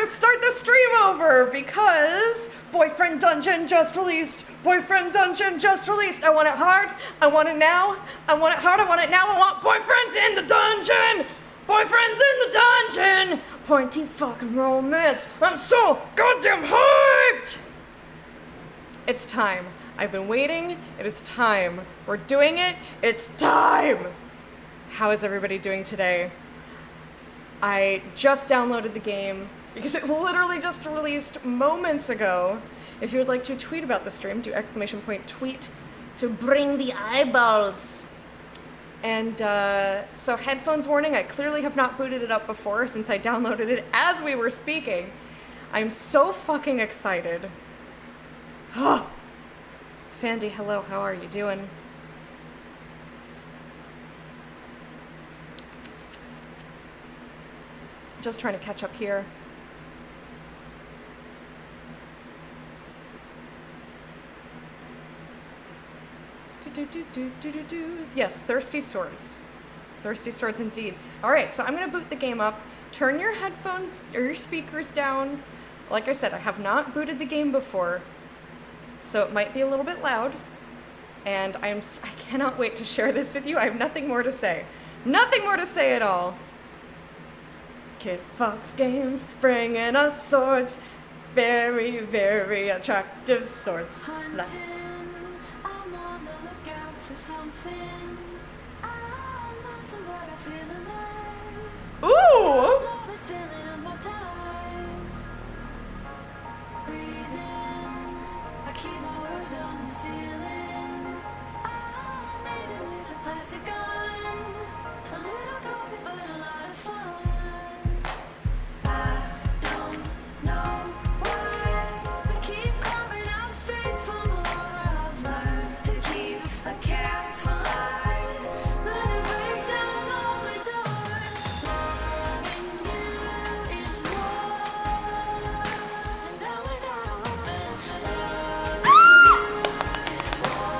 start the stream over because Boyfriend Dungeon just released. Boyfriend Dungeon just released. I want it hard. I want it now. I want it hard. I want it now. I want boyfriends in the dungeon. Boyfriends in the dungeon. Pointy fucking romance. I'm so goddamn hyped. It's time. I've been waiting. It is time. We're doing it. It's time. How is everybody doing today? I just downloaded the game because it literally just released moments ago. If you would like to tweet about the stream, do ! Tweet to bring the eyeballs. And so headphones warning, I clearly have not booted it up before since I downloaded it as we were speaking. I'm so fucking excited. Fandy, hello, how are you doing? Just trying to catch up here. Yes, Thirsty Swords. Thirsty Swords indeed. Alright, so I'm gonna boot the game up. Turn your headphones or your speakers down. Like I said, I have not booted the game before, so it might be a little bit loud. And I cannot wait to share this with you. I have nothing more to say. Nothing more to say at all. Kit Fox Games, bringing us swords. Very, very attractive swords. Hunting, I'm on the lookout for something. I'm lonesome, but I feel alive. Ooh! Love is filling up my time. Breathing, I keep my words on the ceiling. I'm aiming with a plastic gun. A little gory, but a lot of fun. I don't know why I keep carving out space for more. I've learned to keep a careful eye. Let it break down all the doors. Loving you is war, and now without a weapon. Loving you is war.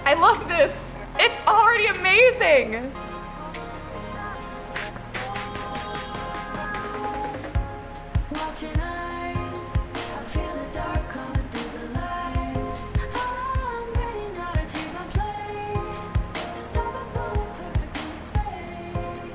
I love this! It's already amazing! Watching eyes, I feel the dark coming through the light. I'm ready now to take my place, to stop a bullet perfect in its space.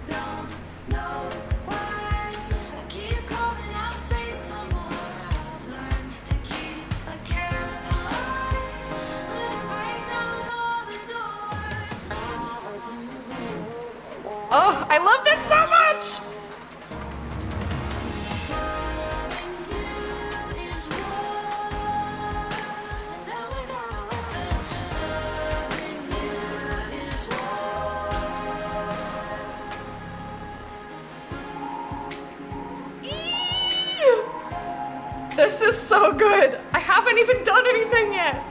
Don't know why I keep carving out space for more. I've learned to keep a careful eye. Let it break down all the doors. Oh, I love this so much! Loving you is war, and now without a weapon. Loving you is war. This is so good! I haven't even done anything yet!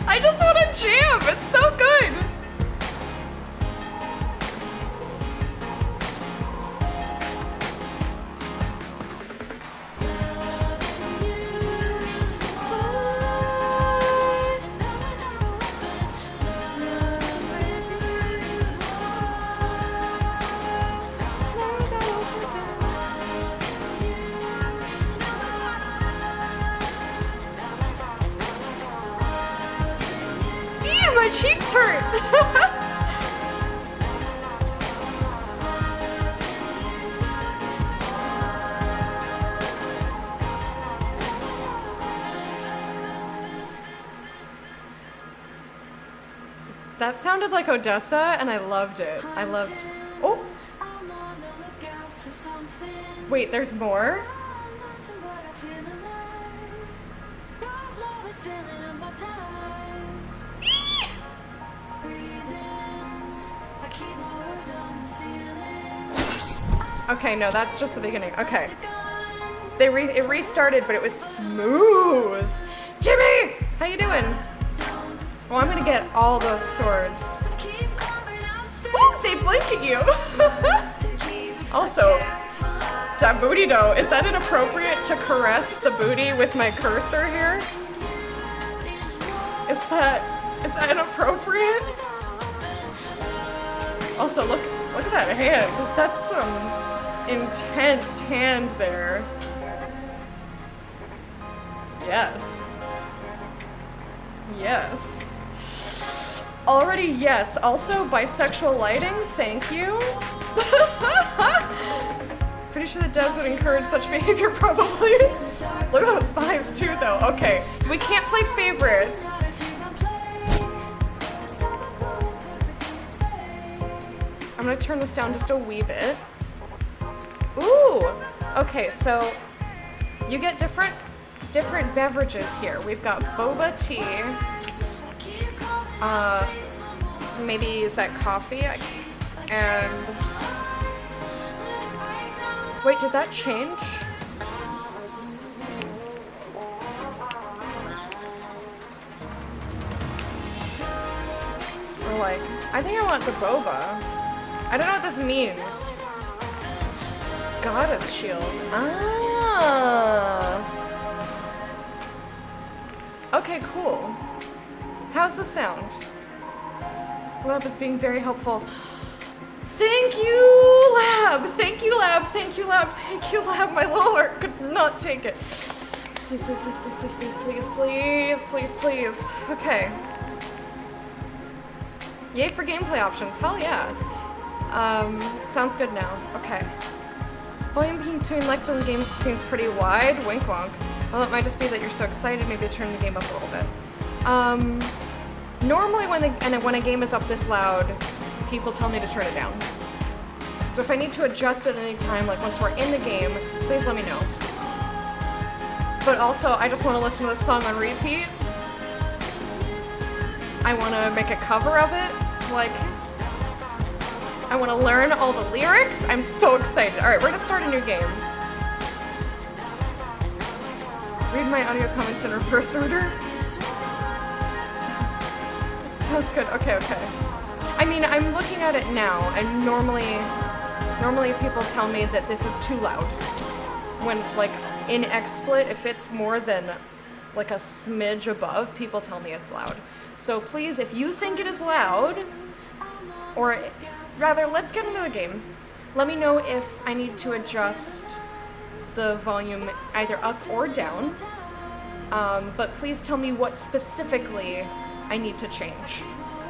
I just want to jam! It's so good! Ew, my cheeks hurt! That sounded like Odessa, and I loved it. I loved... Oh! I'm on the lookout for something. Wait, there's more? I'm lonesome, but I feel alive. God's love is filling up my time. Breathing, Okay, no, that's just the beginning. Okay. It restarted, but it was smooth. Jimmy, how you doing? Well, I'm gonna get all those swords. Ooh, they blink at you. Also, that booty though, is that inappropriate to caress the booty with my cursor here? Is that inappropriate? Also, look at that hand. That's some intense hand there. Yes. Yes. Already yes. Also, bisexual lighting, thank you. Pretty sure the devs would encourage such behavior, probably. Look at those thighs too, though. Okay, we can't play favorites. I'm gonna turn this down just a wee bit. Ooh, okay, so you get different beverages here. We've got boba tea. Maybe is that coffee? And wait, did that change? Or like, I think I want the boba. I don't know what this means. Goddess shield. Ah. Okay, cool. How's the sound? Lab is being very helpful. Thank you, Lab! Thank you, Lab! Thank you, Lab! Thank you, Lab! My little heart could not take it. Please, please, please, please, please, please, please, please, please, please. Okay. Yay for gameplay options. Hell yeah. Sounds good now. Okay. Volume between Lecto and game seems pretty wide. Wink wonk. Well, it might just be that you're so excited, maybe turn the game up a little bit. Normally when a game is up this loud, people tell me to turn it down. So if I need to adjust at any time, like once we're in the game, please let me know. But also, I just want to listen to this song on repeat. I want to make a cover of it. Like, I want to learn all the lyrics. I'm so excited. All right, we're gonna start a new game. Read my audio comments in reverse order. Sounds good. Okay, okay. I mean, I'm looking at it now, and normally people tell me that this is too loud. When, like, in XSplit, if it's more than, like, a smidge above, people tell me it's loud. So please, if you think it is loud, or rather, let's get into the game. Let me know if I need to adjust the volume either up or down. But please tell me what specifically I need to change.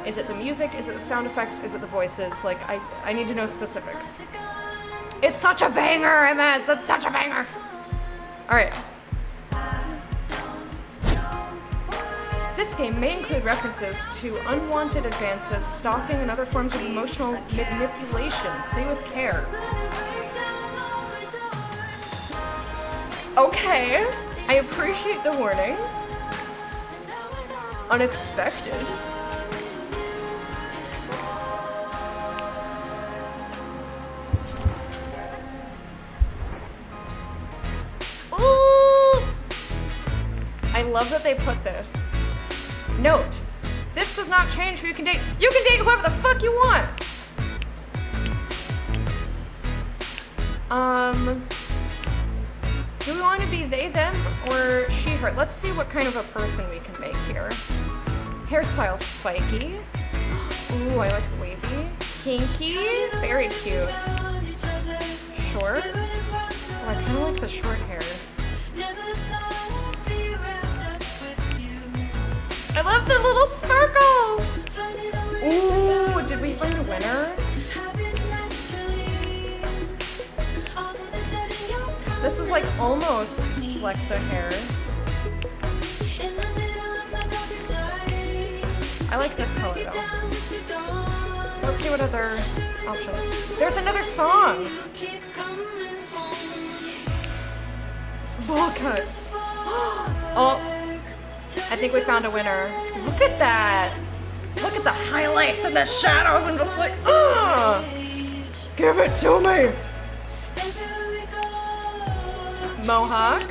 Is it the music? Is it the sound effects? Is it the voices? Like, I need to know specifics. It's such a banger, MS! It's such a banger! Alright. This game may include references to unwanted advances, stalking, and other forms of emotional manipulation. Play with care. Okay, I appreciate the warning. Unexpected. Ooh! I love that they put this. Note, this does not change who you can date. You can date whoever the fuck you want! Do we want to be they, them, or she, her? Let's see what kind of a person we can make here. Hairstyle spiky. Ooh, I like the wavy. Kinky, very cute. Short. Oh, I kind of like the short hair. I love the little sparkles! Ooh, did we find a winner? This is like almost Lecta hair. I like this color though. Let's see what other options. There's another song! Bowl cut. Oh, I think we found a winner. Look at that. look at the highlights and the shadows. I'm just like, ah, give it to me. Mohawk.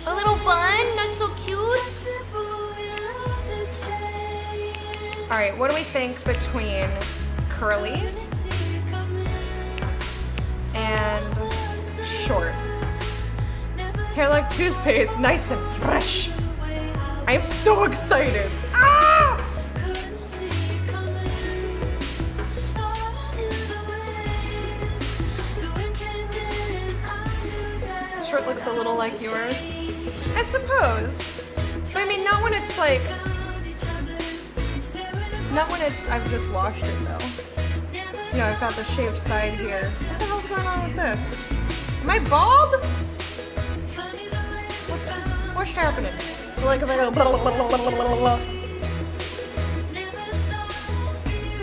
A little bun, that's so cute. All right, what do we think between curly and short? Hair like toothpaste, nice and fresh. I am so excited. Ah! Short looks a little like yours, I suppose. But I mean, not when it's like, not when I've just washed it though. You know, I've got the shaved side here. What the hell's going on with this? Am I bald? What's happening? Like if I go blah, blah, blah, blah, blah, blah, blah.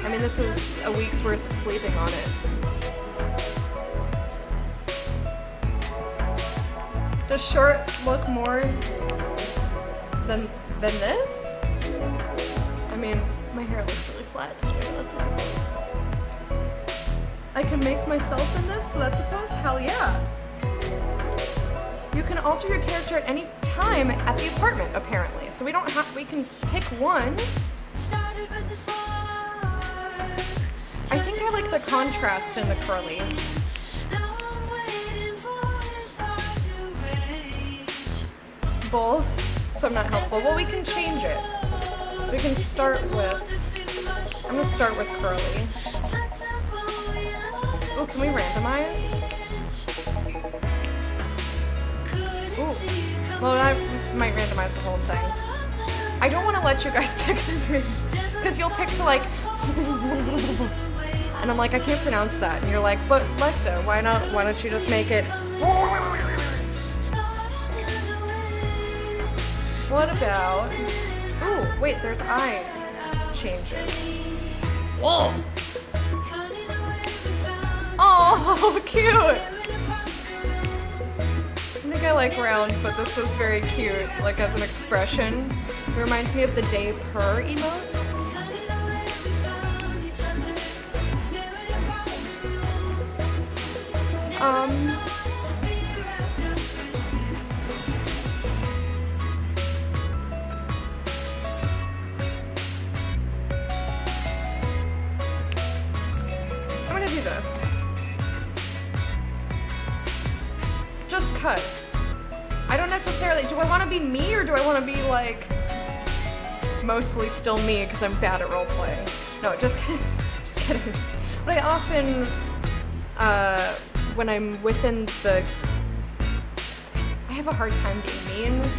I mean, this is a week's worth of sleeping on it. Does short look more than this? I mean, my hair looks really flat today, but that's okay. I can make myself in this, so that's a plus? Hell yeah. You can alter your character at any time at the apartment, apparently. So we don't have, we can pick one. I think I like the contrast in the curly. Both, so I'm not helpful. Well, we can change it. So we can start with, I'm gonna start with curly. Oh, can we randomize? Ooh. Well, I might randomize the whole thing. I don't want to let you guys pick because you'll pick like, and I'm like, I can't pronounce that, and you're like, but Lecta, why not? Why don't you just make it? What about? Ooh, wait, there's eye changes. Whoa! Oh, cute! I think I like round, but this was very cute, like as an expression. It reminds me of the day per emote. I'm gonna do this. Just cuz. I don't necessarily, do I want to be me or do I want to be like mostly still me because I'm bad at roleplay? No, just kidding. But I often, when I'm within the, I have a hard time being mean.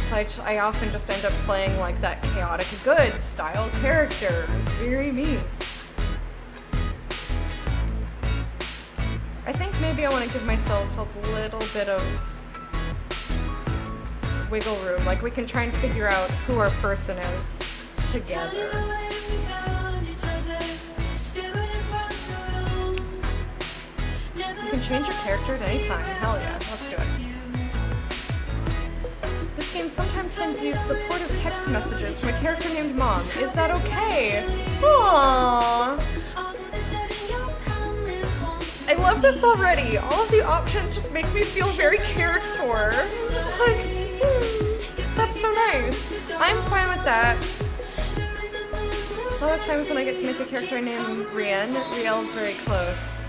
So I often just end up playing like that chaotic good style character, very mean. I think maybe I want to give myself a little bit of wiggle room. Like we can try and figure out who our person is together. You can change your character at any time. Hell yeah, let's do it. This game sometimes sends you supportive text messages from a character named Mom. Is that okay? Aww. I love this already. All of the options just make me feel very cared for. I'm just like, that's so nice. I'm fine with that. A lot of times when I get to make a character named Rienne, Rielle's very close.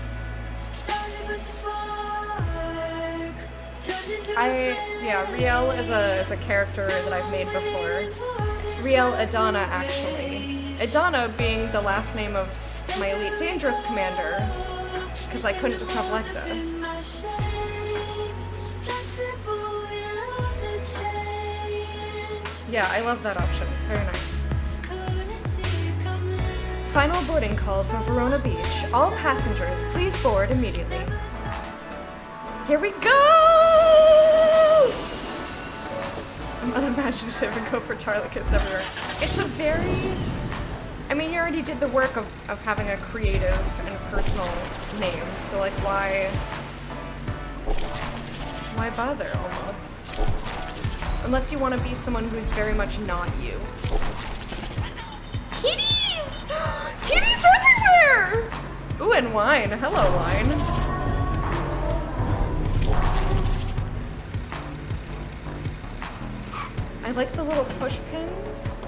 Rielle is a character that I've made before. Rielle Adana, actually. Adana being the last name of my Elite Dangerous commander. Because I couldn't just have Lecta. Yeah, I love that option. It's very nice. Final boarding call for Verona Beach. All passengers, please board immediately. Here we go! I'm unimaginative and go for Tarlicus everywhere. It's a very... I mean, you already did the work of having a creative and personal name, so like why bother almost? Unless you want to be someone who's very much not you. Ooh, and wine. Hello, wine. I like the little push pins.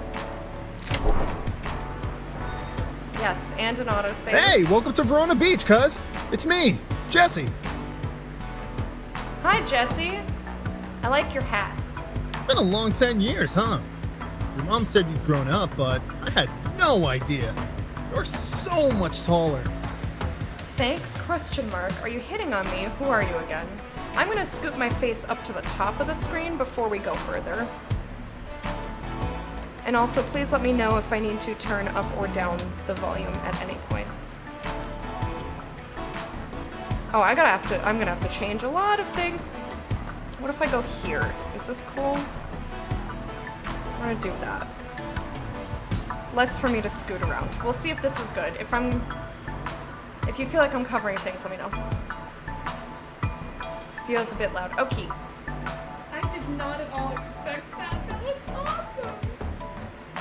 Yes, and an autosave. Hey, welcome to Verona Beach, cuz. It's me, Jesse. Hi, Jesse. I like your hat. It's been a long 10 years, huh? Your mom said you'd grown up, but I had no idea. You're so much taller. Thanks, question mark. Are you hitting on me? Who are you again? I'm gonna scoot my face up to the top of the screen before we go further. And also, please let me know if I need to turn up or down the volume at any point. Oh, I'm gonna have to change a lot of things. What if I go here? Is this cool? I'm gonna do that. Less for me to scoot around. We'll see if this is good. If you feel like I'm covering things, let me know. Feels a bit loud. Okay. I did not at all expect that. That was awesome.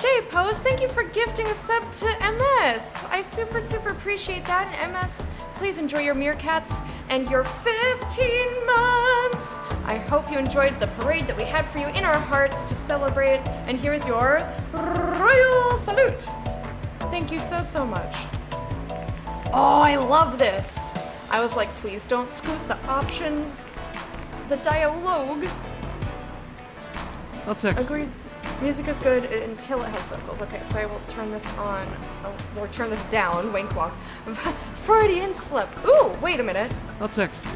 J-Pose, thank you for gifting a sub to MS. I super appreciate that. And MS, please enjoy your meerkats and your 15 months. I hope you enjoyed the parade that we had for you in our hearts to celebrate. And here's your royal salute. Thank you so much. Oh, I love this. I was like, please don't scoot the options. The dialogue. I'll text. Agreed. Music is good until it has vocals. Okay, so I will turn this on, or turn this down, wink walk. Freudian slip. Ooh, wait a minute. I'll text you.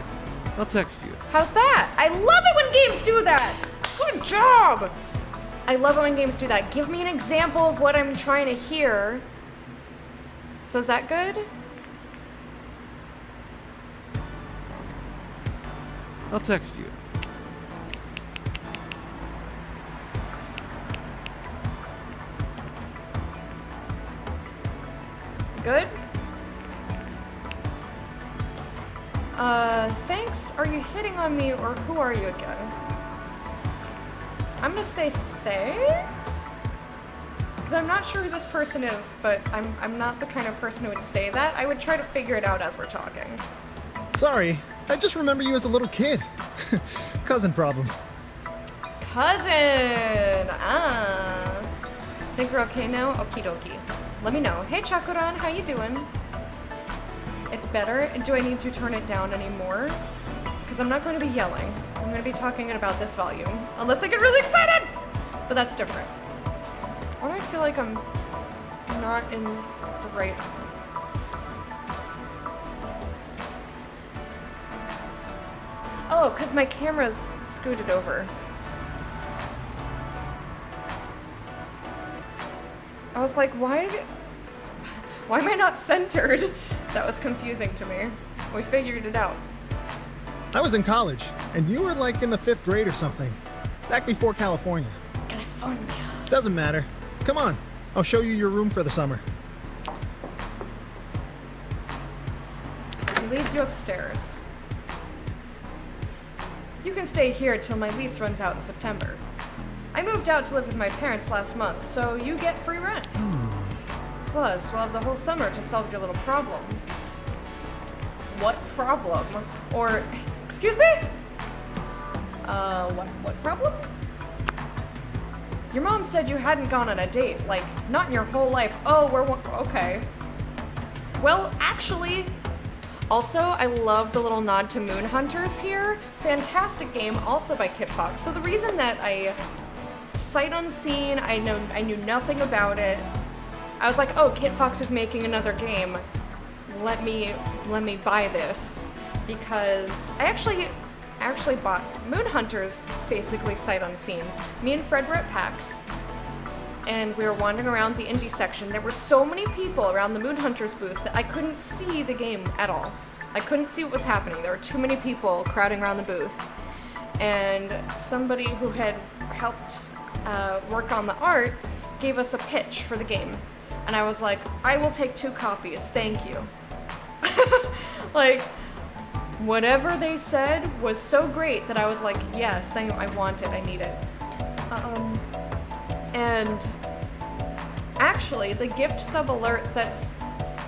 I'll text you. How's that? I love it when games do that. Good job. I love it when games do that. Give me an example of what I'm trying to hear. So is that good? I'll text you. Good? Thanks? Are you hitting on me or who are you again? I'm gonna say thanks? Because I'm not sure who this person is, but I'm not the kind of person who would say that. I would try to figure it out as we're talking. Sorry, I just remember you as a little kid. Cousin problems. Cousin! Think we're okay now? Okie dokie. Let me know. Hey Chakuran, how you doing? It's better. Do I need to turn it down anymore? Because I'm not going to be yelling. I'm going to be talking at about this volume. Unless I get really excited! But that's different. Why do I feel like I'm not in the right... Oh, because my camera's scooted over. I was like, why am I not centered? That was confusing to me. We figured it out. I was in college, and you were like in the 5th grade or something. Back before California. California. Doesn't matter. Come on, I'll show you your room for the summer. He leads you upstairs. You can stay here till my lease runs out in September. I moved out to live with my parents last month, so you get free rent. Plus, we'll have the whole summer to solve your little problem. What problem? Or, excuse me? What problem? Your mom said you hadn't gone on a date, like, not in your whole life. Oh, okay. Well, actually, also, I love the little nod to Moon Hunters here. Fantastic game, also by Kitfox. So the reason that I sight unseen, I knew nothing about it. I was like, oh, Kitfox is making another game. Let me buy this, because I actually bought Moon Hunters basically sight unseen. Me and Fred were at PAX, and we were wandering around the indie section. There were so many people around the Moon Hunters booth that I couldn't see the game at all. I couldn't see what was happening. There were too many people crowding around the booth. And somebody who had helped work on the art gave us a pitch for the game. And I was like, I will take 2 copies, thank you. Like, whatever they said was so great that I was like, yes, I want it, I need it. And actually, the gift sub alert that's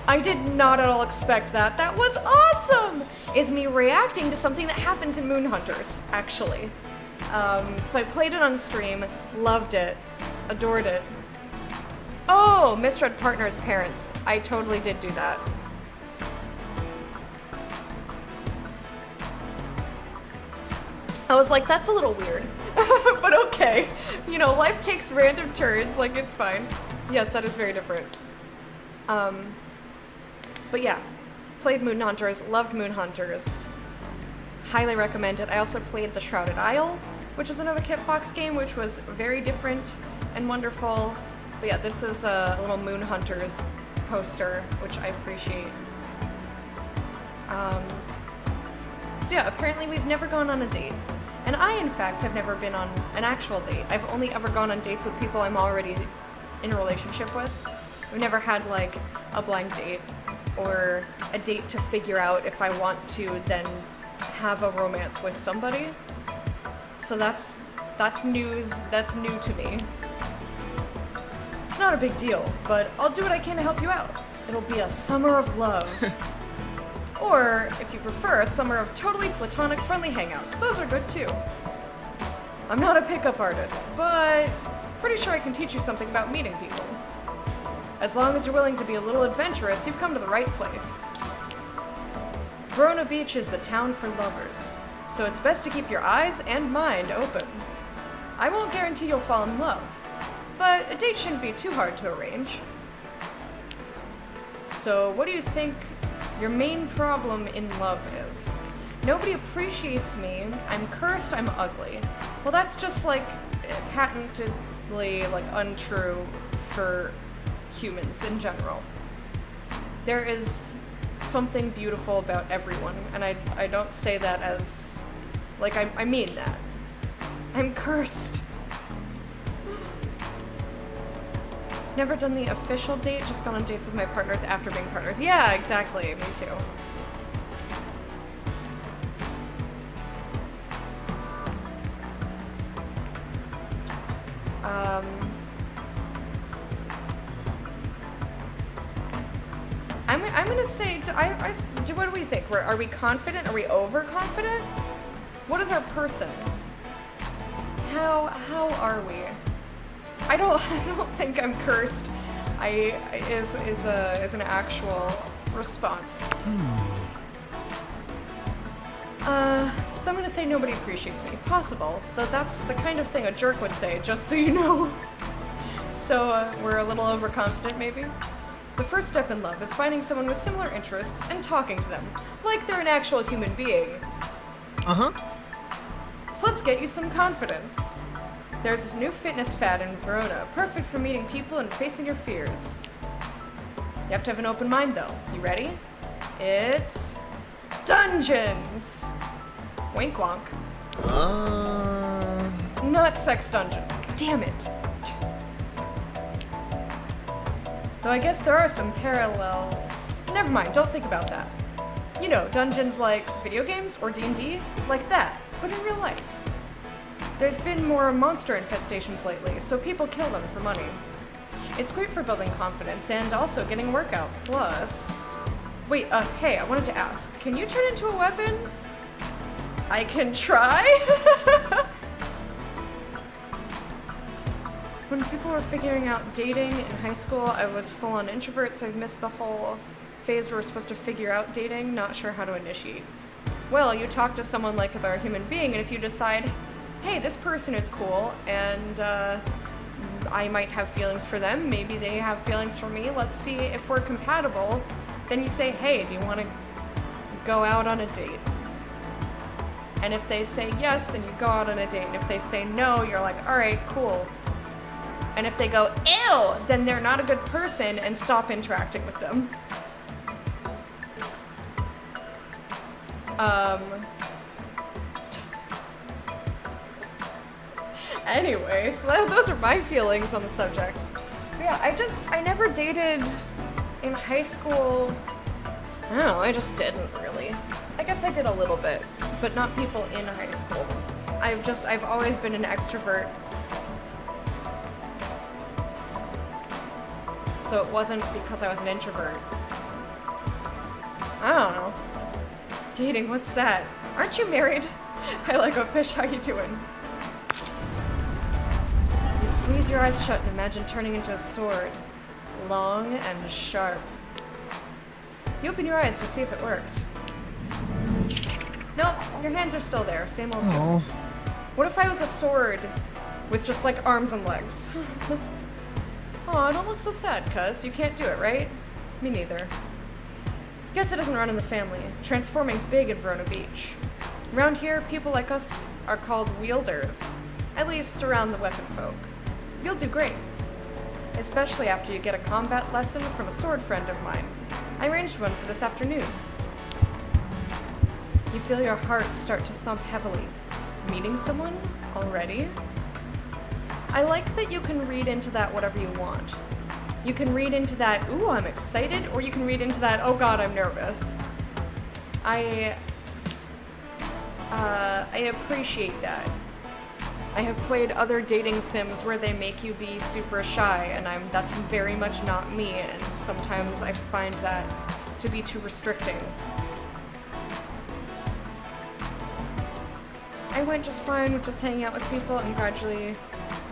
I did not at all expect that. That was awesome! Is me reacting to something that happens in Moon Hunters, actually. So I played it on stream, loved it, adored it. Oh, Misread Partner's parents. I totally did do that. I was like, that's a little weird. But okay. You know, life takes random turns, like it's fine. Yes, that is very different. But yeah, played Moon Hunters, loved Moon Hunters. Highly recommend it. I also played The Shrouded Isle, which is another Kit Fox game, which was very different and wonderful. But yeah, this is a little Moon Hunters poster, which I appreciate. So yeah, apparently we've never gone on a date. And I, in fact, have never been on an actual date. I've only ever gone on dates with people I'm already in a relationship with. I've never had, like, a blind date or a date to figure out if I want to then have a romance with somebody. So that's news, that's new to me. It's not a big deal, but I'll do what I can to help you out. It'll be a summer of love. Or, if you prefer, a summer of totally platonic friendly hangouts. Those are good too. I'm not a pickup artist, but pretty sure I can teach you something about meeting people. As long as you're willing to be a little adventurous, you've come to the right place. Verona Beach is the town for lovers, so it's best to keep your eyes and mind open. I won't guarantee you'll fall in love, but a date shouldn't be too hard to arrange. So what do you think your main problem in love is? Nobody appreciates me, I'm cursed, I'm ugly. Well, that's just like patently like untrue for humans in general. There is something beautiful about everyone, and I don't say that as like I mean that. I'm cursed. Never done the official date, just gone on dates with my partners after being partners. Yeah, exactly, me too. I'm gonna say, what do we think? Are we confident? Are we overconfident? What is our person? How are we? I don't think I'm cursed. Is an actual response. So I'm gonna say nobody appreciates me. Possible, though that's the kind of thing a jerk would say, just so you know. So we're a little overconfident, maybe? The first step in love is finding someone with similar interests and talking to them, like they're an actual human being. Uh-huh. So let's get you some confidence. There's a new fitness fad in Verona, perfect for meeting people and facing your fears. You have to have an open mind, though. You ready? It's dungeons! Wink wonk. Not sex dungeons. Damn it. Though I guess there are some parallels. Never mind, don't think about that. You know, dungeons like video games or D&D, like that, but in real life. There's been more monster infestations lately, so people kill them for money. It's great for building confidence and also getting workout. Plus... Wait, hey, I wanted to ask, can you turn into a weapon? I can try? When people were figuring out dating in high school, I was full-on introvert, so I missed the whole phase where we're supposed to figure out dating, not sure how to initiate. Well, you talk to someone like they're a human being, and if you decide, hey, this person is cool, and I might have feelings for them, maybe they have feelings for me, let's see if we're compatible, then you say, hey, do you want to go out on a date? And if they say yes, then you go out on a date, and if they say no, you're like, alright, cool. And if they go, ew, then they're not a good person and stop interacting with them. Anyway, so those are my feelings on the subject. But yeah, I never dated in high school. I don't know, I just didn't really. I guess I did a little bit, but not people in high school. I've always been an extrovert. So it wasn't because I was an introvert. I don't know. Dating, what's that? Aren't you married? I like a fish, how you doing? You squeeze your eyes shut and imagine turning into a sword. Long and sharp. You open your eyes to see if it worked. Nope, your hands are still there, same old thing. Oh, What if I was a sword with just like arms and legs? Aw, don't look so sad, cuz. You can't do it, right? Me neither. Guess it doesn't run in the family. Transforming's big in Verona Beach. Around here, people like us are called wielders. At least around the weapon folk. You'll do great. Especially after you get a combat lesson from a sword friend of mine. I arranged one for this afternoon. You feel your heart start to thump heavily. Meeting someone already? I like that you can read into that whatever you want. You can read into that, ooh, I'm excited, or you can read into that, oh god, I'm nervous. I appreciate that. I have played other dating sims where they make you be super shy, and that's very much not me, and sometimes I find that to be too restricting. I went just fine with just hanging out with people and gradually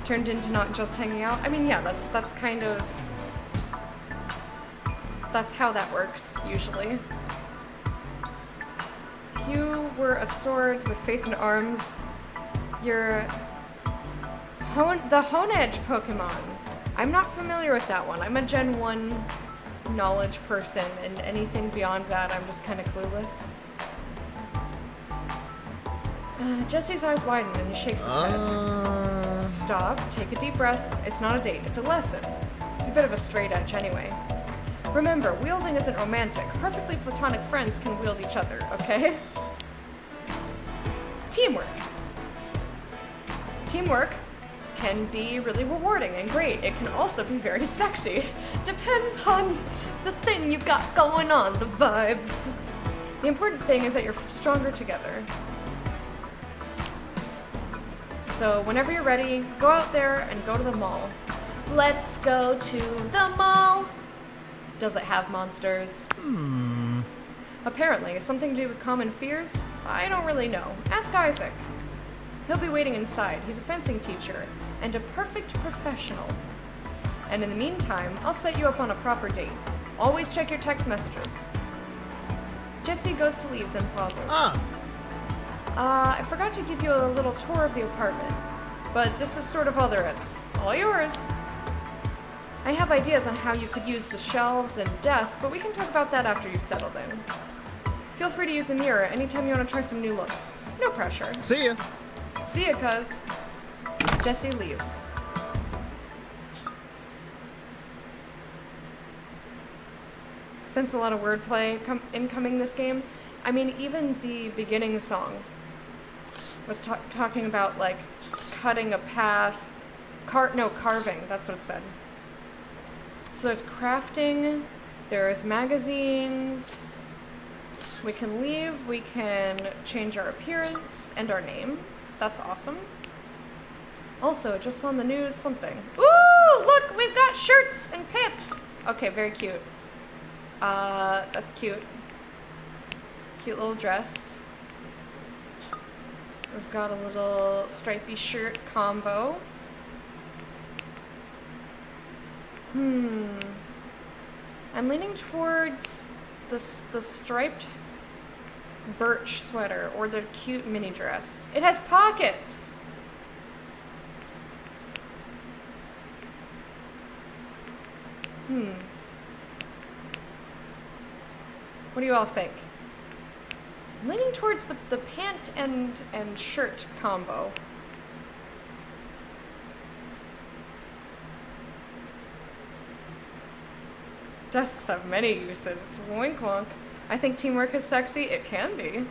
turned into not just hanging out. I mean, yeah, that's kind of... That's how that works, usually. If you were a sword with face and arms, you're... the Honedge Pokemon. I'm not familiar with that one. I'm a Gen 1 knowledge person, and anything beyond that, I'm just kind of clueless. Jesse's eyes widen and he shakes his head. Stop, take a deep breath. It's not a date, it's a lesson. He's a bit of a straight edge anyway. Remember, wielding isn't romantic. Perfectly platonic friends can wield each other, okay? Teamwork. Teamwork can be really rewarding and great. It can also be very sexy. Depends on the thing you've got going on, the vibes. The important thing is that you're stronger together. So whenever you're ready, go out there and go to the mall. Let's go to the mall. Does it have monsters? Apparently, something to do with common fears? I don't really know. Ask Isaac. He'll be waiting inside. He's a fencing teacher and a perfect professional. And in the meantime, I'll set you up on a proper date. Always check your text messages. Jesse goes to leave, then pauses. I forgot to give you a little tour of the apartment, but this is sort of all there is. All yours. I have ideas on how you could use the shelves and desk, but we can talk about that after you've settled in. Feel free to use the mirror anytime you want to try some new looks. No pressure. see ya. See ya, cuz. Jesse leaves. Sense a lot of wordplay incoming this game. I mean, even the beginning song was talking about, like, cutting a path. Carving, that's what it said. So there's crafting, there's magazines. We can leave, we can change our appearance and our name. That's awesome. Also, just on the news, something. Ooh, look, we've got shirts and pants. Okay, very cute. That's cute. Cute little dress. We've got a little stripy shirt combo. I'm leaning towards the striped birch sweater or the cute mini dress. It has pockets! What do you all think? I'm leaning towards the pant and shirt combo. Desks have many uses. Wink wonk. I think teamwork is sexy. It can be.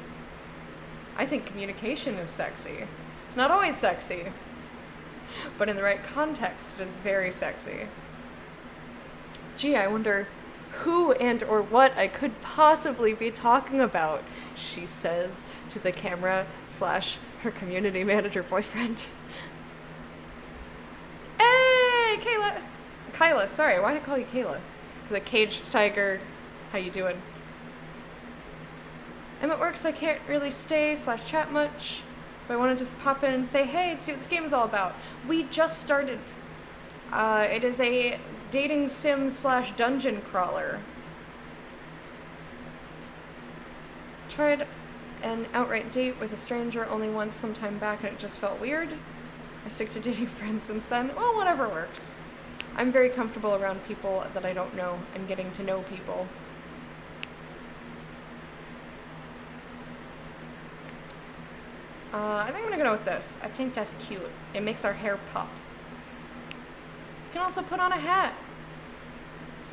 I think communication is sexy. It's not always sexy, but in the right context, it is very sexy. Gee, I wonder who and or what I could possibly be talking about, she says to the camera / her community manager boyfriend. Hey, Kyla, sorry, why did I call you Kayla? Because a caged tiger, how you doing? I'm at work, so I can't really stay / chat much. But I want to just pop in and say, hey, and see what this game is all about. We just started. It is a dating sim / dungeon crawler. Tried an outright date with a stranger only once sometime back, and it just felt weird. I stick to dating friends since then. Well, whatever works. I'm very comfortable around people that I don't know and getting to know people. I think I'm gonna go with this. I think that's cute. It makes our hair pop. You can also put on a hat.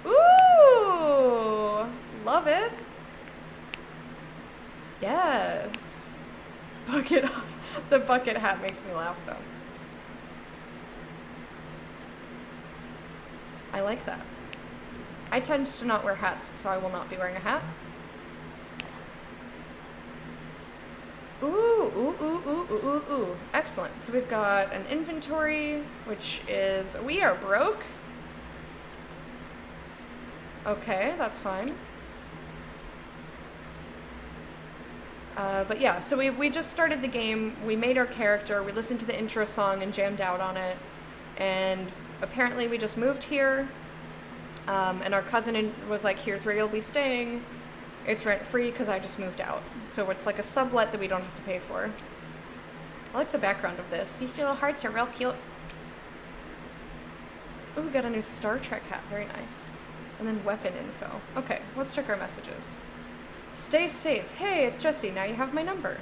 Ooh! Love it. Yes. The bucket hat makes me laugh though. I like that. I tend to not wear hats, so I will not be wearing a hat. Ooh, ooh, ooh, ooh, ooh, ooh, ooh. Excellent. So we've got an inventory, which is, we are broke. Okay, that's fine. But yeah, so we just started the game, we made our character, we listened to the intro song and jammed out on it, and apparently we just moved here, and our cousin was like, here's where you'll be staying. It's rent-free because I just moved out. So it's like a sublet that we don't have to pay for. I like the background of this. These little hearts are real cute. Ooh, we got a new Star Trek hat. Very nice. And then weapon info. Okay, let's check our messages. Stay safe. Hey, it's Jesse. Now you have my number.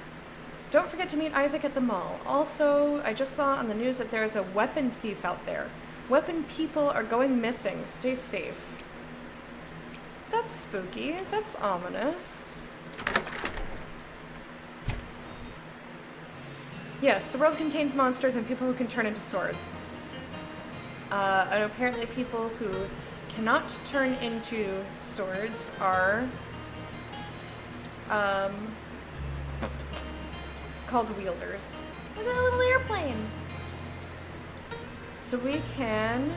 Don't forget to meet Isaac at the mall. Also, I just saw on the news that there's a weapon thief out there. Weapon people are going missing. Stay safe. That's spooky. That's ominous. Yes, the world contains monsters and people who can turn into swords. And apparently people who cannot turn into swords are called wielders. Look at that little airplane. So we can...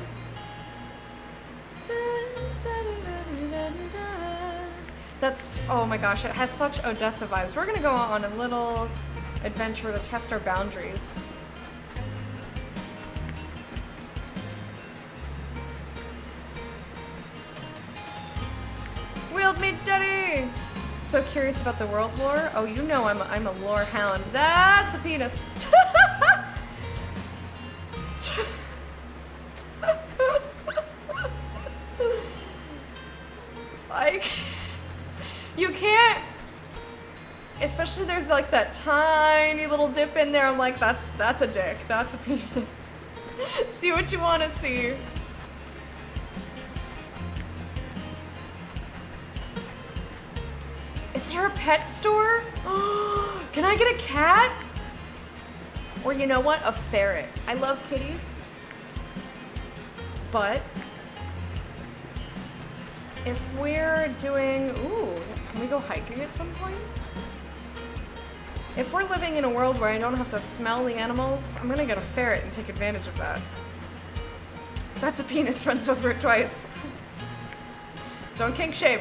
That's, oh my gosh, it has such Odessa vibes. We're gonna go on a little adventure to test our boundaries. Wield me, daddy! So curious about the world lore. Oh, you know I'm a lore hound. That's a penis. Like, you can't, especially there's like that tiny little dip in there. I'm like, that's a dick. That's a penis. See what you want to see. Is there a pet store? Can I get a cat? Or you know what? A ferret. I love kitties. But if we're doing, ooh, can we go hiking at some point? If we're living in a world where I don't have to smell the animals, I'm gonna get a ferret and take advantage of that. That's a penis, runs over it twice. Don't kink shame.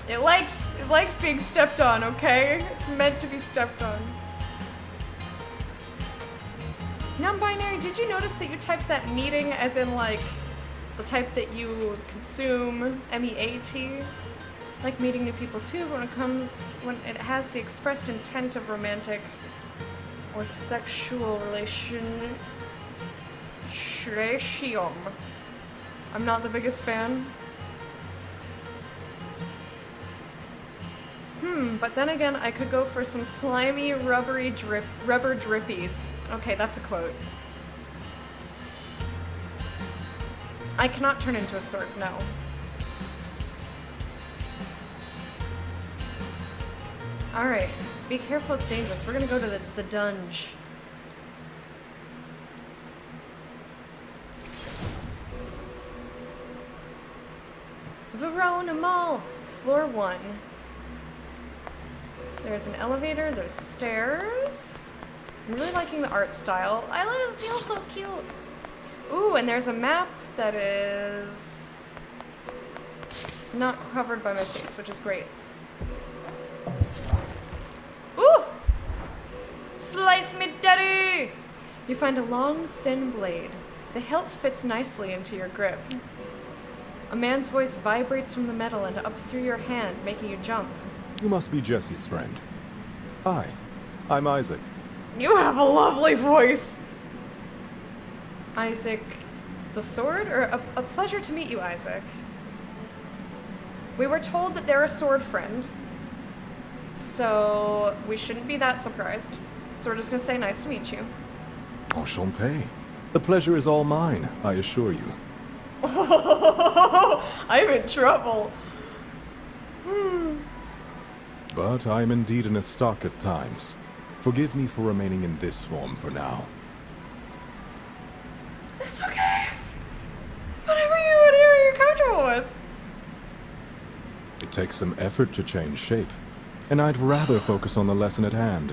It likes being stepped on, okay? It's meant to be stepped on. Non-binary, did you notice that you typed that meeting as in like the type that you consume, M-E-A-T? Like meeting new people too, but when it has the expressed intent of romantic or sexual relation. I'm not the biggest fan. But then again, I could go for some slimy, rubber drippies. Okay, that's a quote. I cannot turn into a sword, no. Alright, be careful, it's dangerous. We're gonna go to the dunge. Verona Mall, floor 1. There's an elevator, there's stairs. I'm really liking the art style. It feels so cute. Ooh, and there's a map that is not covered by my face, which is great. Slice me, daddy! You find a long, thin blade. The hilt fits nicely into your grip. A man's voice vibrates from the metal and up through your hand, making you jump. You must be Jesse's friend. Hi, I'm Isaac. You have a lovely voice! Isaac the sword? Or a pleasure to meet you, Isaac. We were told that they're a sword friend, so we shouldn't be that surprised. So we're just gonna say nice to meet you. Enchanté. The pleasure is all mine, I assure you. I'm in trouble. But I'm indeed in a stock at times. Forgive me for remaining in this form for now. That's okay. Whatever you're comfortable with. It takes some effort to change shape, and I'd rather focus on the lesson at hand.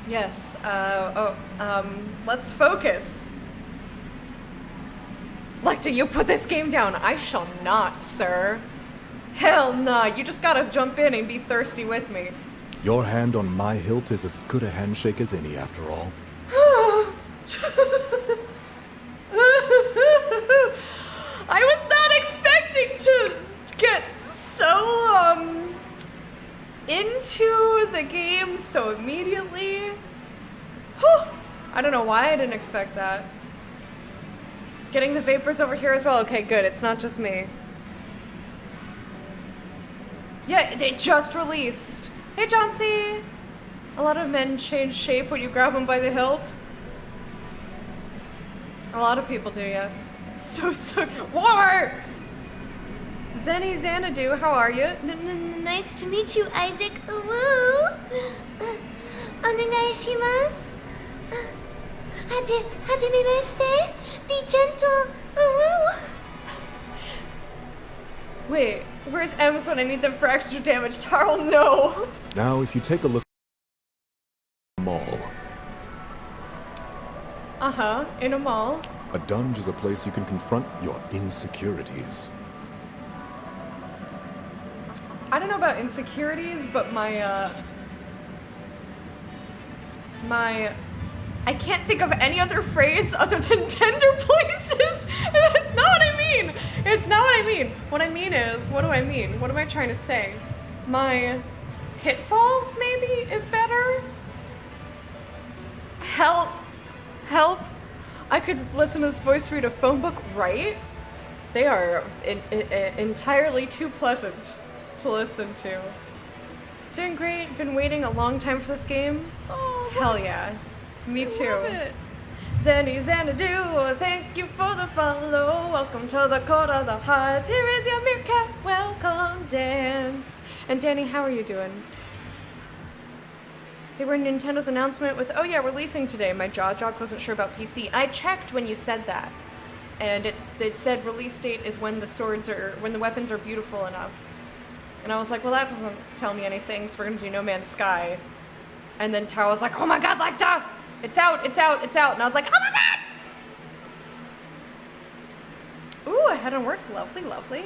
Yes, let's focus. Lecter, you put this game down. I shall not, sir. Hell nah, you just gotta jump in and be thirsty with me. Your hand on my hilt is as good a handshake as any, after all. I was not expecting to get so, into the game so immediately. Whew. I don't know why I didn't expect that. Getting the vapors over here as well. Okay, good. It's not just me. Yeah, they just released. Hey, John C. A lot of men change shape when you grab them by the hilt. A lot of people do, yes. So, war! Zenny Xanadu, how are you? Nice to meet you, Isaac. Woo! Onegaishimasu. Hajimemashite. Be gentle. Woo! Wait, where's M's when I need them for extra damage? Tarl, no. Now, if you take a look at the mall, Uh-huh, in a mall. a dunge is a place you can confront your insecurities. I don't know about insecurities, but my I can't think of any other phrase other than tender places. That's not what I mean. It's not what I mean. What I mean is, what do I mean? What am I trying to say? My pitfalls, maybe, is better? Help. Help. I could listen to this voice read a phone book, right? They are entirely too pleasant to listen to. Doing great. Been waiting a long time for this game. Oh, hell yeah. Me too. Love it. Zenny Xanadu, thank you for the follow. Welcome to the court of the hive. Here is your meerkat. Welcome, dance. And Danny, how are you doing? They were in Nintendo's announcement with, oh yeah, releasing today. My jaw dropped, wasn't sure about PC. I checked when you said that. And it said release date is when when the weapons are beautiful enough. And I was like, well, that doesn't tell me anything, so we're gonna do No Man's Sky. And then Tara was like, oh my god, Lecter! It's out, it's out, it's out. And I was like, oh my god! Ooh, I had it work. Lovely, lovely.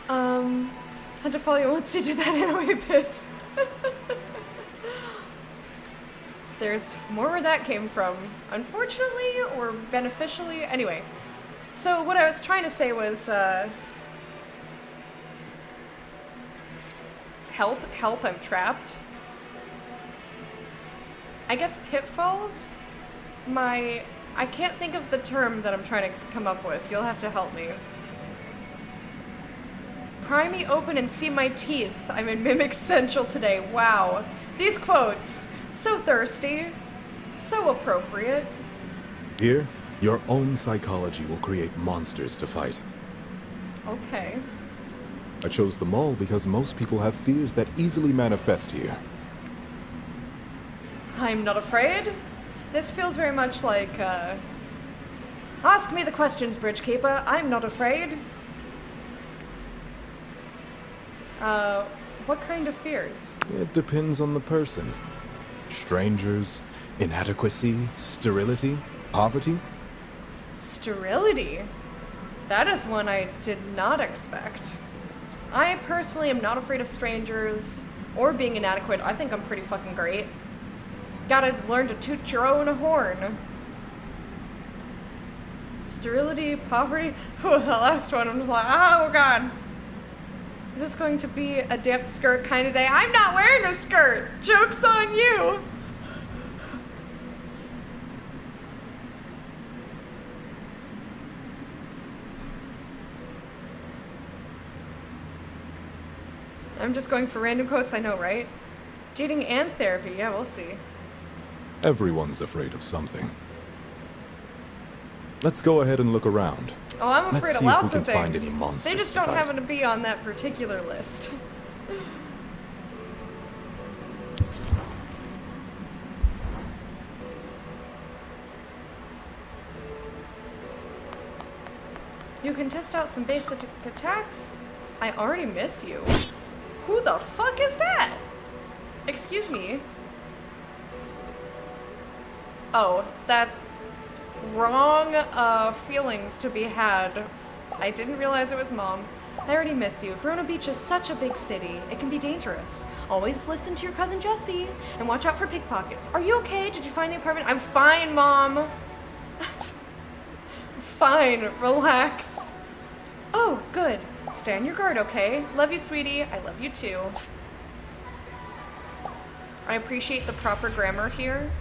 Had to follow you once you did that anime bit. There's more where that came from. Unfortunately, or beneficially. Anyway. So what I was trying to say was, help, I'm trapped. I guess pitfalls? I can't think of the term that I'm trying to come up with. You'll have to help me. Pry me open and see my teeth. I'm in Mimic Central today. Wow. These quotes. So thirsty. So appropriate. Here, your own psychology will create monsters to fight. Okay. I chose the mall because most people have fears that easily manifest here. I'm not afraid. This feels very much like, ask me the questions, Bridgekeeper. I'm not afraid. What kind of fears? It depends on the person. Strangers, inadequacy, sterility. Poverty? Sterility. That is one I did not expect. I personally am not afraid of strangers or being inadequate. I think I'm pretty fucking great. Gotta learn to toot your own horn. Sterility, poverty. Whew, the last one, I'm just like, oh god. Is this going to be a damp skirt kind of day? I'm not wearing a skirt! Joke's on you! I'm just going for random quotes, I know, right? Dating and therapy, yeah, we'll see. Everyone's afraid of something. Let's go ahead and look around. Oh, I'm Let's afraid of see if lots we can of things. find any monsters They just to don't fight. happen to be on that particular list. You can test out some basic attacks. I already miss you. Who the fuck is that? Excuse me. Oh, that wrong feelings to be had. I didn't realize it was Mom. I already miss you. Verona Beach is such a big city. It can be dangerous. Always listen to your cousin Jessie and watch out for pickpockets. Are you okay? Did you find the apartment? I'm fine, Mom. Fine, relax. Oh, good. Stay on your guard, okay? Love you, sweetie. I love you too. I appreciate the proper grammar here.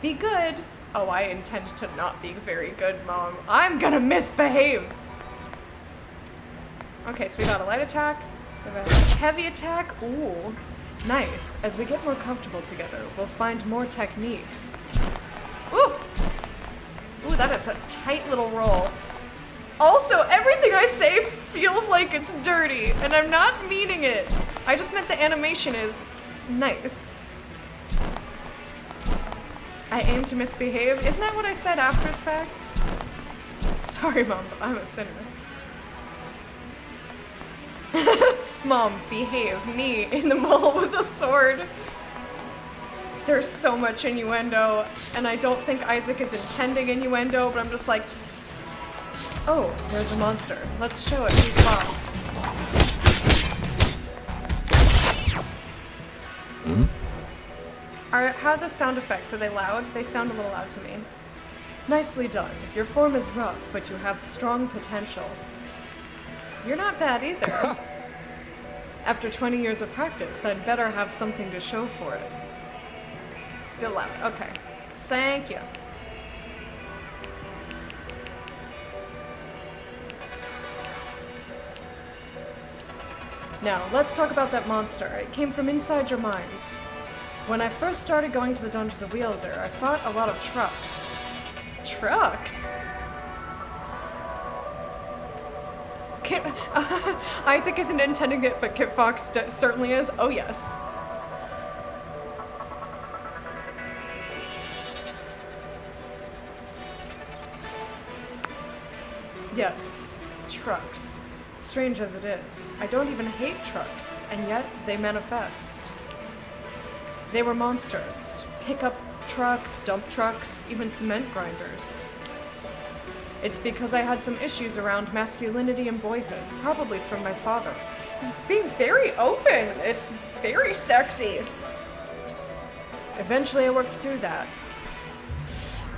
Be good. Oh, I intend to not be very good, Mom. I'm gonna misbehave. Okay, so we got a light attack. We have a heavy attack. Ooh, nice. As we get more comfortable together, we'll find more techniques. Ooh. Ooh, that is a tight little roll. Also, everything I say feels like it's dirty, and I'm not meaning it. I just meant the animation is nice. I aim to misbehave. Isn't that what I said after the fact? Sorry, Mom, but I'm a sinner. Mom, behave. Me in the mall with a sword. There's so much innuendo, and I don't think Isaac is intending innuendo, but I'm just like, oh, there's a monster. Let's show it who's boss. How are the sound effects? Are they loud? They sound a little loud to me. Nicely done. Your form is rough, but you have strong potential. You're not bad either. After 20 years of practice, I'd better have something to show for it. Good loud. Okay. Thank you. Now, let's talk about that monster. It came from inside your mind. When I first started going to the Dungeons of Wielder, I fought a lot of trucks. Trucks? Isaac isn't intending it, but Kit Fox certainly is. Oh, yes. Yes, trucks. Strange as it is, I don't even hate trucks, and yet they manifest. They were monsters. Pickup trucks, dump trucks, even cement grinders. It's because I had some issues around masculinity and boyhood, probably from my father. He's being very open. It's very sexy. Eventually I worked through that.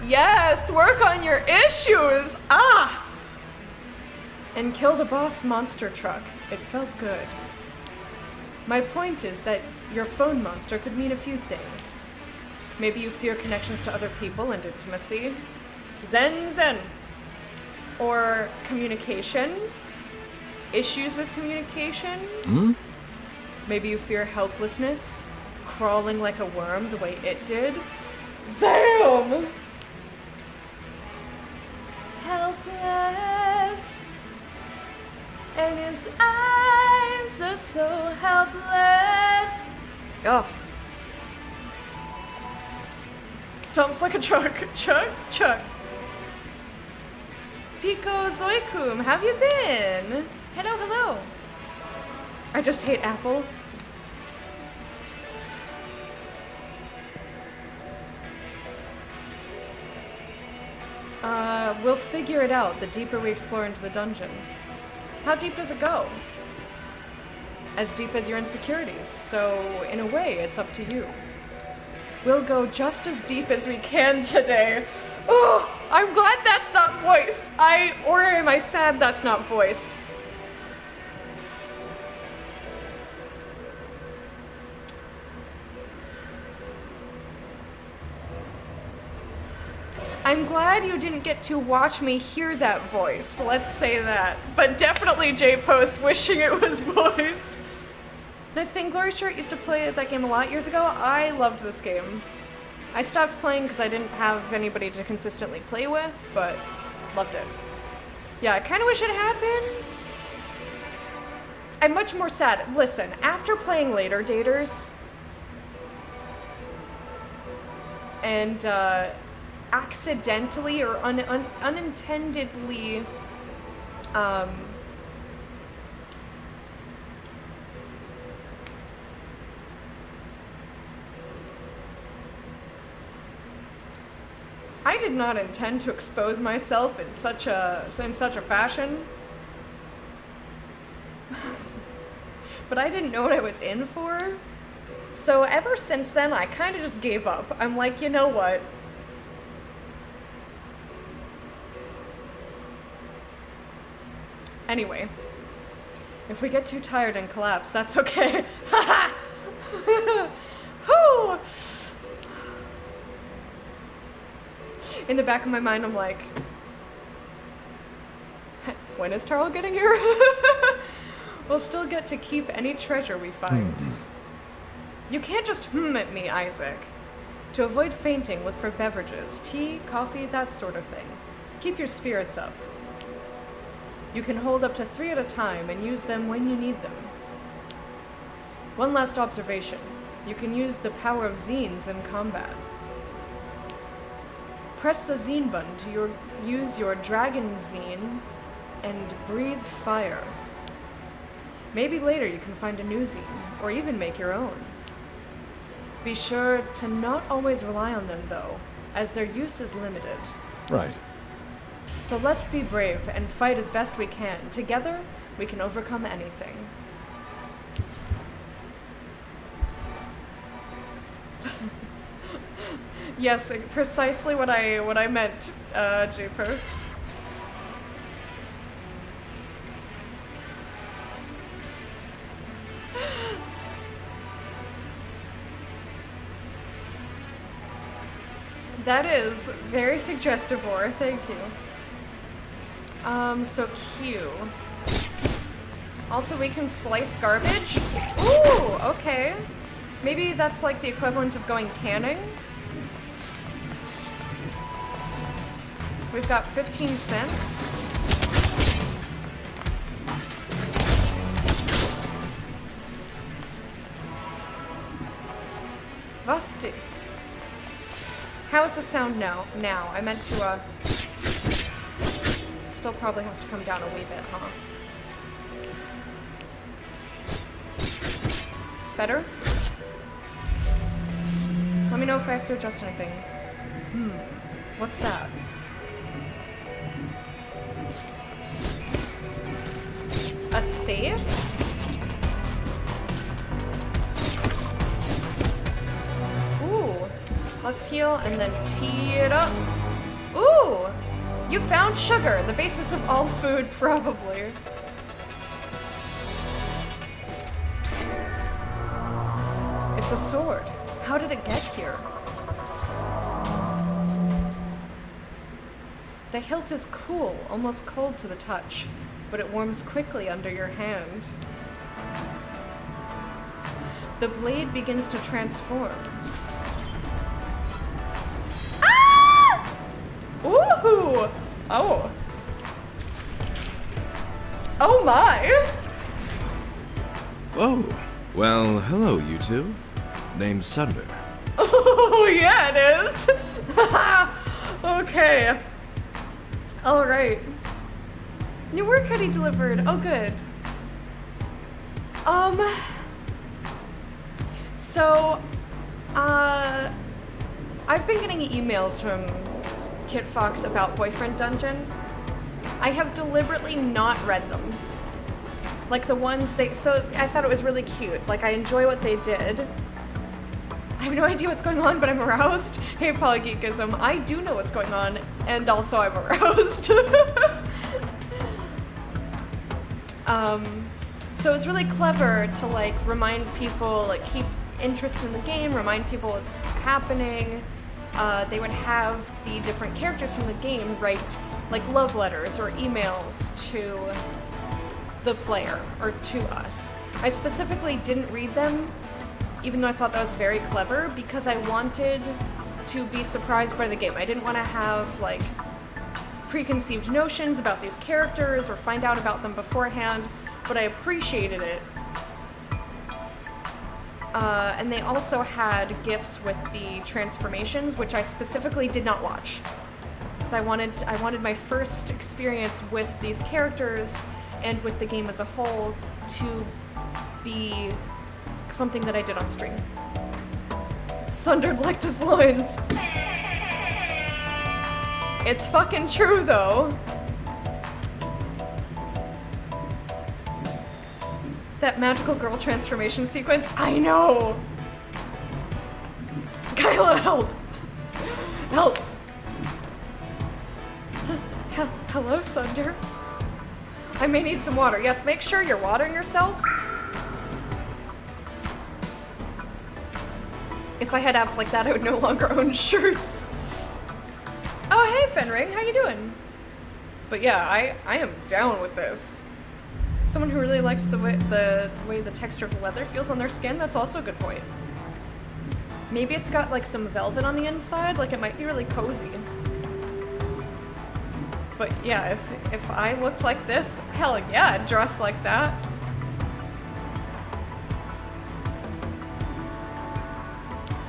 Yes, work on your issues! Ah! And killed a boss monster truck. It felt good. My point is that your phone monster could mean a few things. Maybe you fear connections to other people and intimacy. Zen. Or communication. Issues with communication. Maybe you fear helplessness. Crawling like a worm the way it did. Damn! Helpless. And his eyes are so helpless. Oh. Jumps like a truck. Chuck. Pico Zoikum, have you been? Hello. I just hate Apple. we'll figure it out the deeper we explore into the dungeon. How deep does it go? As deep as your insecurities, so in a way, it's up to you. We'll go just as deep as we can today. Oh, I'm glad that's not voiced. Or am I sad that's not voiced? I'm glad you didn't get to watch me hear that voiced, let's say that. But definitely J-Post wishing it was voiced. Nice Vainglory shirt, used to play that game a lot years ago. I loved this game. I stopped playing because I didn't have anybody to consistently play with, but loved it. Yeah, I kind of wish it had been. I'm much more sad. Listen, after playing Later Daters, and accidentally or unintendedly I did not intend to expose myself in such a fashion. But I didn't know what I was in for. So ever since then, I kind of just gave up. I'm like, you know what? Anyway, if we get too tired and collapse, that's okay. Haha! Whew! In the back of my mind, I'm like, when is Tarl getting here? We'll still get to keep any treasure we find. You can't just at me, Isaac. To avoid fainting, look for beverages, tea, coffee, that sort of thing. Keep your spirits up. You can hold up to 3 at a time and use them when you need them. One last observation. You can use the power of zines in combat. Press the zine button to use your dragon zine and breathe fire. Maybe later you can find a new zine, or even make your own. Be sure to not always rely on them though, as their use is limited. Right. So let's be brave and fight as best we can. Together, we can overcome anything. Yes, precisely what I meant, J-Post. That is very suggestive, Or. Thank you. So Q. Also, we can slice garbage. Ooh, okay. Maybe that's like the equivalent of going canning. We've got 15 cents. Vastus. How is the sound now? I meant to, still probably has to come down a wee bit, huh? Better? Let me know if I have to adjust anything. What's that? A save? Ooh. Let's heal and then tee it up. Ooh! You found sugar, the basis of all food, probably. It's a sword. How did it get here? The hilt is cool, almost cold to the touch, but it warms quickly under your hand. The blade begins to transform. Ah! Ooh! Oh. Oh my! Oh, well, hello, you two. Name's Sunder. Oh, yeah, it is. Okay. All right. New work ready delivered. Oh, good. So, I've been getting emails from Kit Fox about Boyfriend Dungeon. I have deliberately not read them. Like the ones so I thought it was really cute. Like I enjoy what they did. I have no idea what's going on, but I'm aroused. Hey, Polygeekism, I do know what's going on, and also I'm aroused. So it's really clever to like remind people, like keep interest in the game, remind people what's happening. They would have the different characters from the game write like love letters or emails to the player or to us. I specifically didn't read them, even though I thought that was very clever, because I wanted to be surprised by the game. I didn't want to have like preconceived notions about these characters or find out about them beforehand, but I appreciated it. And they also had GIFs with the transformations, which I specifically did not watch. So I wanted my first experience with these characters and with the game as a whole to be something that I did on stream. Sundered liked his loins. It's fucking true though. That magical girl transformation sequence, I know! Kyla, help! Help! Hello, Sunder. I may need some water. Yes, make sure you're watering yourself. If I had abs like that, I would no longer own shirts. Oh, hey, Fenring, how you doing? But yeah, I am down with this. Someone who really likes the way the texture of leather feels on their skin, that's also a good point. Maybe it's got like some velvet on the inside, like it might be really cozy. But yeah, if I looked like this, hell yeah, I'd dress like that.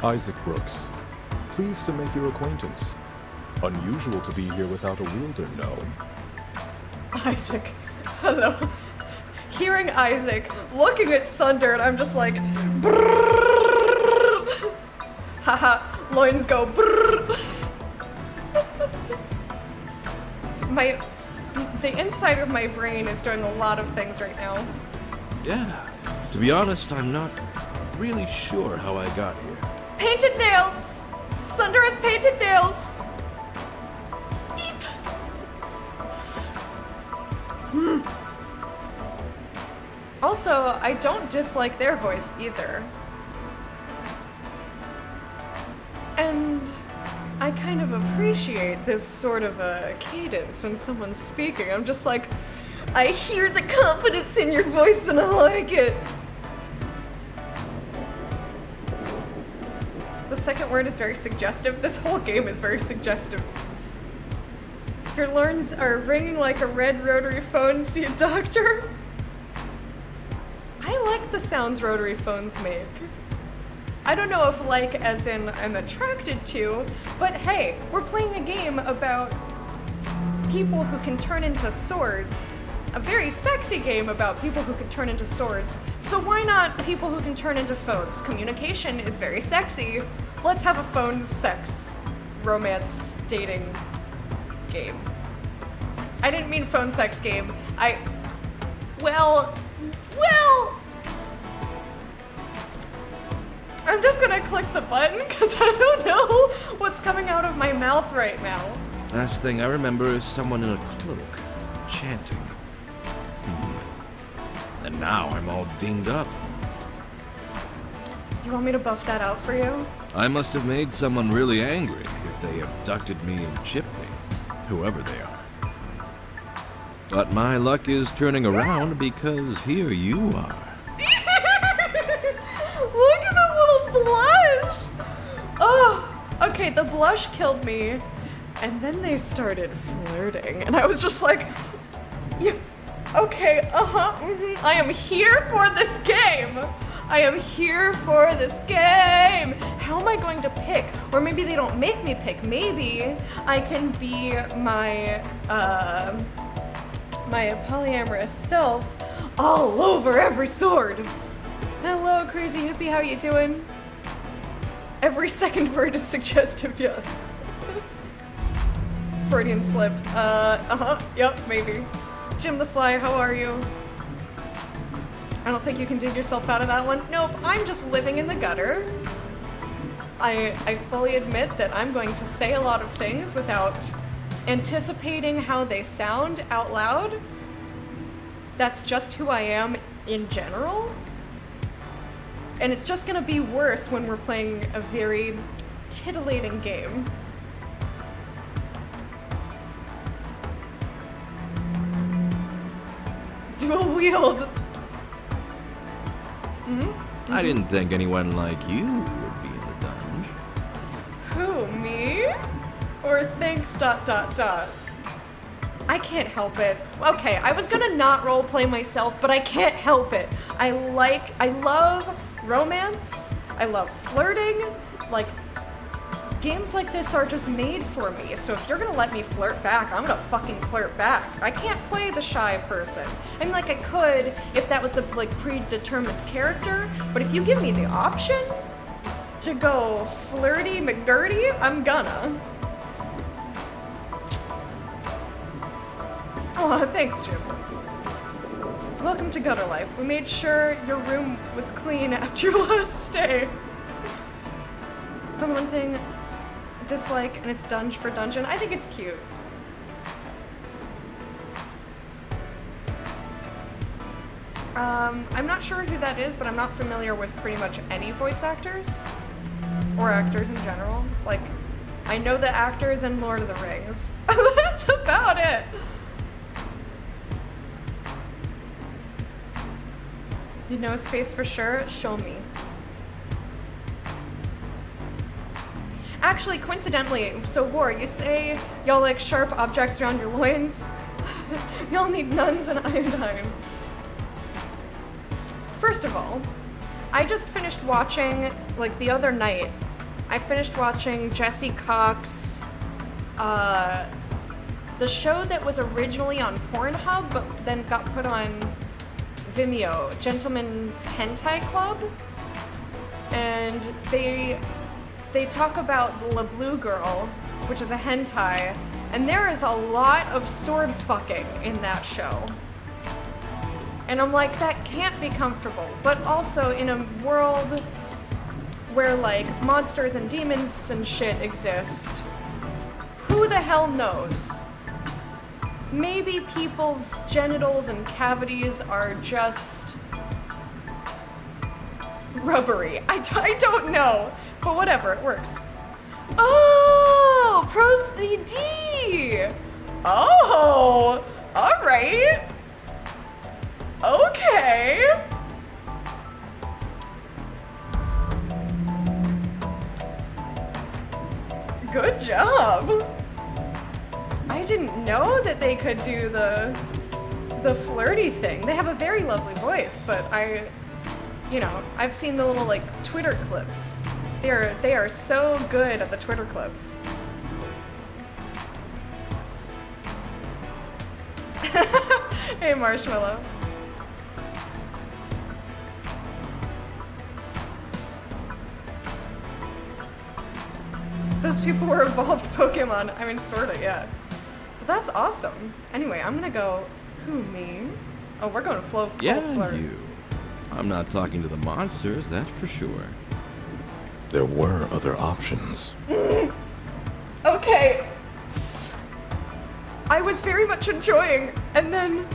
Isaac Brooks. Pleased to make your acquaintance. Unusual to be here without a wielder gnome. Isaac, hello. Hearing Isaac, looking at Sunder, and I'm just like, brrrr. Haha, loins go brrrr. The inside of my brain is doing a lot of things right now. Yeah. To be honest, I'm not really sure how I got here. Painted nails! Sunder has painted nails! Eep. Also, I don't dislike their voice either. And I kind of appreciate this sort of a cadence when someone's speaking. I'm just like, I hear the confidence in your voice and I like it. The second word is very suggestive. This whole game is very suggestive. Your loins are ringing like a red rotary phone. See a doctor? I like the sounds rotary phones make. I don't know if like as in I'm attracted to, but hey, we're playing a game about people who can turn into swords. A very sexy game about people who can turn into swords. So why not people who can turn into phones? Communication is very sexy. Let's have a phone sex, romance, dating game. I didn't mean phone sex game. Well, I'm just gonna click the button because I don't know what's coming out of my mouth right now. Last thing I remember is someone in a cloak, chanting. And now I'm all dinged up. You want me to buff that out for you? I must have made someone really angry if they abducted me and chipped me, whoever they are. But my luck is turning around because here you are. Look at the little blush! Oh, okay, the blush killed me. And then they started flirting, and I was just like, yeah, okay, I am here for this game. I am here for this game. How am I going to pick? Or maybe they don't make me pick. Maybe I can be my polyamorous self all over every sword. Hello, crazy hippie, how you doing? Every second word is suggestive, yeah. Freudian slip. Yep, maybe. Jim the Fly, how are you? I don't think you can dig yourself out of that one. Nope, I'm just living in the gutter. I fully admit that I'm going to say a lot of things without anticipating how they sound out loud. That's just who I am in general. And it's just gonna be worse when we're playing a very titillating game. Dual wield. I didn't think anyone like you would be in the dungeon. Who, me? Or thanks ... I can't help it. Okay, I was gonna not roleplay myself, but I can't help it. I love romance. I love flirting. Like, games like this are just made for me. So if you're gonna let me flirt back, I'm gonna fucking flirt back. I can't play the shy person. I mean, like, I could if that was the, like, predetermined character, but if you give me the option to go flirty McGurdy, I'm gonna. Oh, thanks, Jim. Welcome to Gutter Life. We made sure your room was clean after your last stay. The one thing I dislike, and it's Dunge for Dungeon. I think it's cute. I'm not sure who that is, but I'm not familiar with pretty much any voice actors. Or actors in general. Like, I know the actors in Lord of the Rings. That's about it. You know his face for sure? Show me. Actually, coincidentally, so War, you say y'all like sharp objects around your loins? Y'all need nuns and iodine. First of all, I just finished watching, like the other night, I finished watching Jesse Cox, the show that was originally on Pornhub, but then got put on Vimeo, Gentleman's Hentai Club, and they talk about La Blue Girl, which is a hentai, and there is a lot of sword fucking in that show. And I'm like, that can't be comfortable. But also in a world where like monsters and demons and shit exist, who the hell knows? Maybe people's genitals and cavities are just rubbery. I don't know, but whatever, it works. Oh, pros the D. Oh, all right. Okay. Good job. I didn't know that they could do the flirty thing. They have a very lovely voice, but I've seen the little like Twitter clips. They are so good at the Twitter clips. Hey, Marshmallow. Those people were evolved Pokemon. I mean, sorta, yeah. But that's awesome. Anyway, I'm gonna go. Who, me? Oh, we're going to full Yeah, flirt. you. I'm not talking to the monsters, that's for sure. There were other options. Okay. I was very much enjoying, and then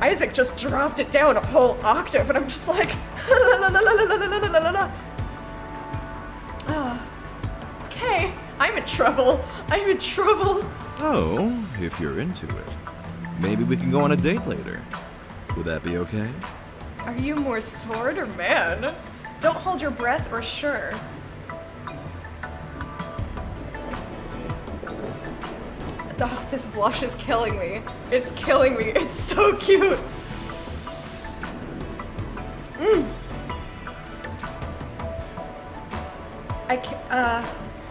Isaac just dropped it down a whole octave, and I'm just like, okay, I'm in trouble. I'm in trouble. Oh, if you're into it, maybe we can go on a date later. Would that be okay? Are you more sword or man? Don't hold your breath or sure. Oh, this blush is killing me. It's killing me. It's so cute.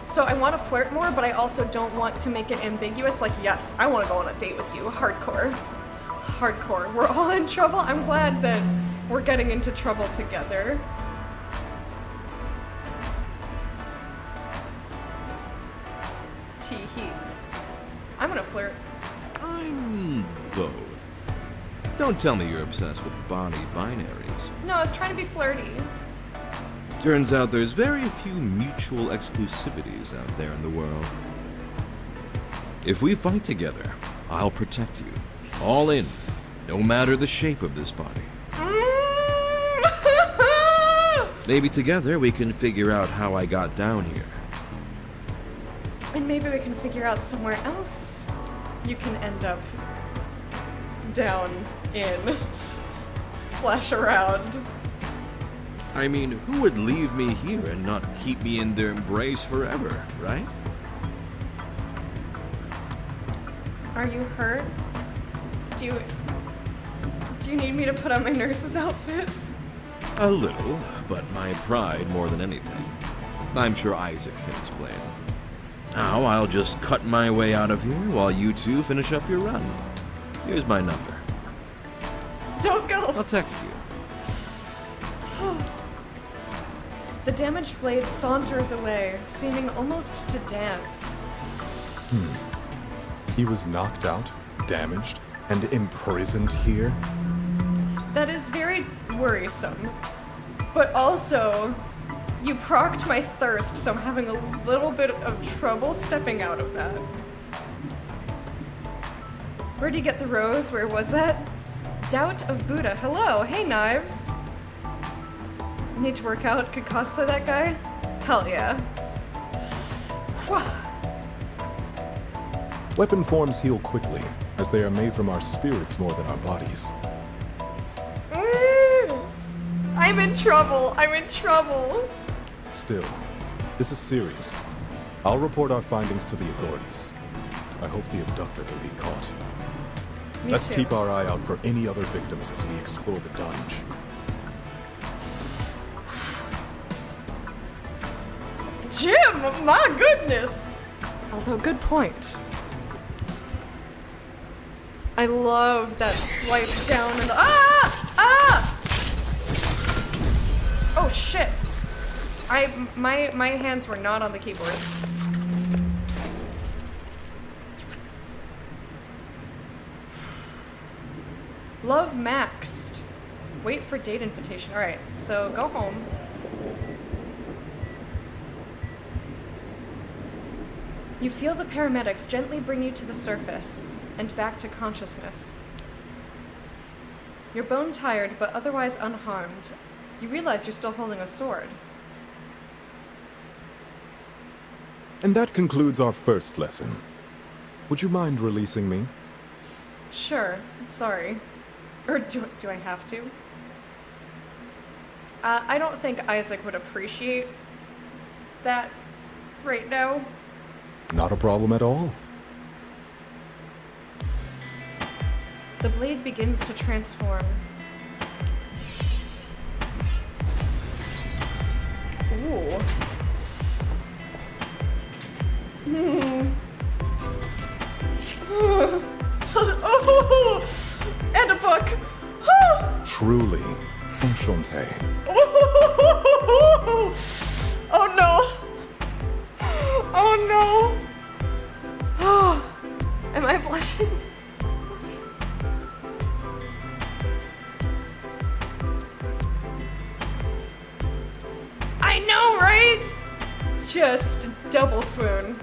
So I want to flirt more, but I also don't want to make it ambiguous. Like, yes, I want to go on a date with you. Hardcore. Hardcore. We're all in trouble. I'm glad that we're getting into trouble together. Tee-hee. Don't tell me you're obsessed with body binaries. No, I was trying to be flirty. Turns out there's very few mutual exclusivities out there in the world. If we fight together, I'll protect you. All in, no matter the shape of this body. Maybe together we can figure out how I got down here. And maybe we can figure out somewhere else you can end up down in / around. I mean, who would leave me here and not keep me in their embrace forever, right? Are you hurt? Do you need me to put on my nurse's outfit? A little, but my pride more than anything. I'm sure Isaac can explain. Now I'll just cut my way out of here while you two finish up your run. Here's my number. Don't go! I'll text you. The damaged blade saunters away, seeming almost to dance. He was knocked out, damaged, and imprisoned here? That is very worrisome. But also, you procced my thirst, so I'm having a little bit of trouble stepping out of that. Where'd you get the rose? Where was that? Doubt of Buddha. Hello. Hey, Knives. Need to work out? Could cosplay that guy? Hell yeah. Whew. Weapon forms heal quickly, as they are made from our spirits more than our bodies. I'm in trouble. I'm in trouble. Still, this is serious. I'll report our findings to the authorities. I hope the abductor can be caught. Me Let's too. keep our eye out for any other victims as we explore the dungeon. Jim, my goodness! Although, good point. I love that swipe down and ah! Oh shit! My hands were not on the keyboard. Love maxed. Wait for date invitation. Alright, so go home. You feel the paramedics gently bring you to the surface and back to consciousness. You're bone tired, but otherwise unharmed. You realize you're still holding a sword. And that concludes our first lesson. Would you mind releasing me? Sure, sorry. Or do I have to? I don't think Isaac would appreciate that right now. Not a problem at all. The blade begins to transform. Ooh. Oh, and a book. Truly, enchanté. Oh no. Oh no. Am I blushing? I know, right? Just double swoon.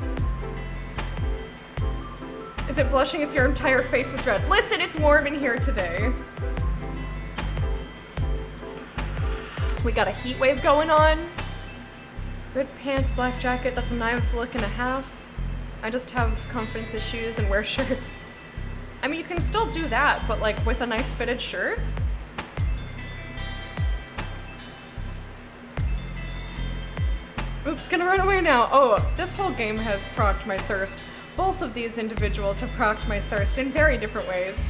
Is it blushing if your entire face is red? Listen, it's warm in here today. We got a heat wave going on. Red pants, black jacket, that's a Knives look and a half. I just have confidence issues and wear shirts. I mean, you can still do that, but like with a nice fitted shirt. Oops, gonna run away now. Oh, this whole game has procced my thirst. Both of these individuals have procced my thirst in very different ways.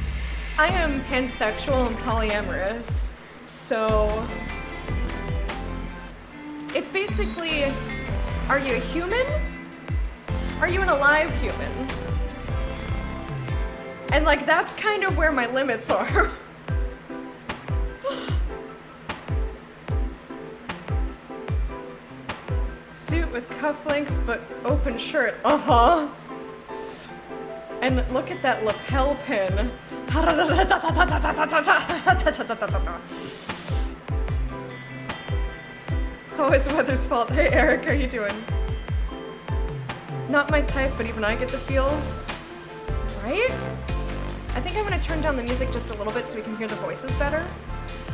I am pansexual and polyamorous, so it's basically, are you a human? Are you an alive human? And like, that's kind of where my limits are. Suit with cufflinks but open shirt, uh-huh. And look at that lapel pin. It's always the weather's fault. Hey Eric, how you doing? Not my type, but even I get the feels. Right? I think I'm gonna turn down the music just a little bit so we can hear the voices better.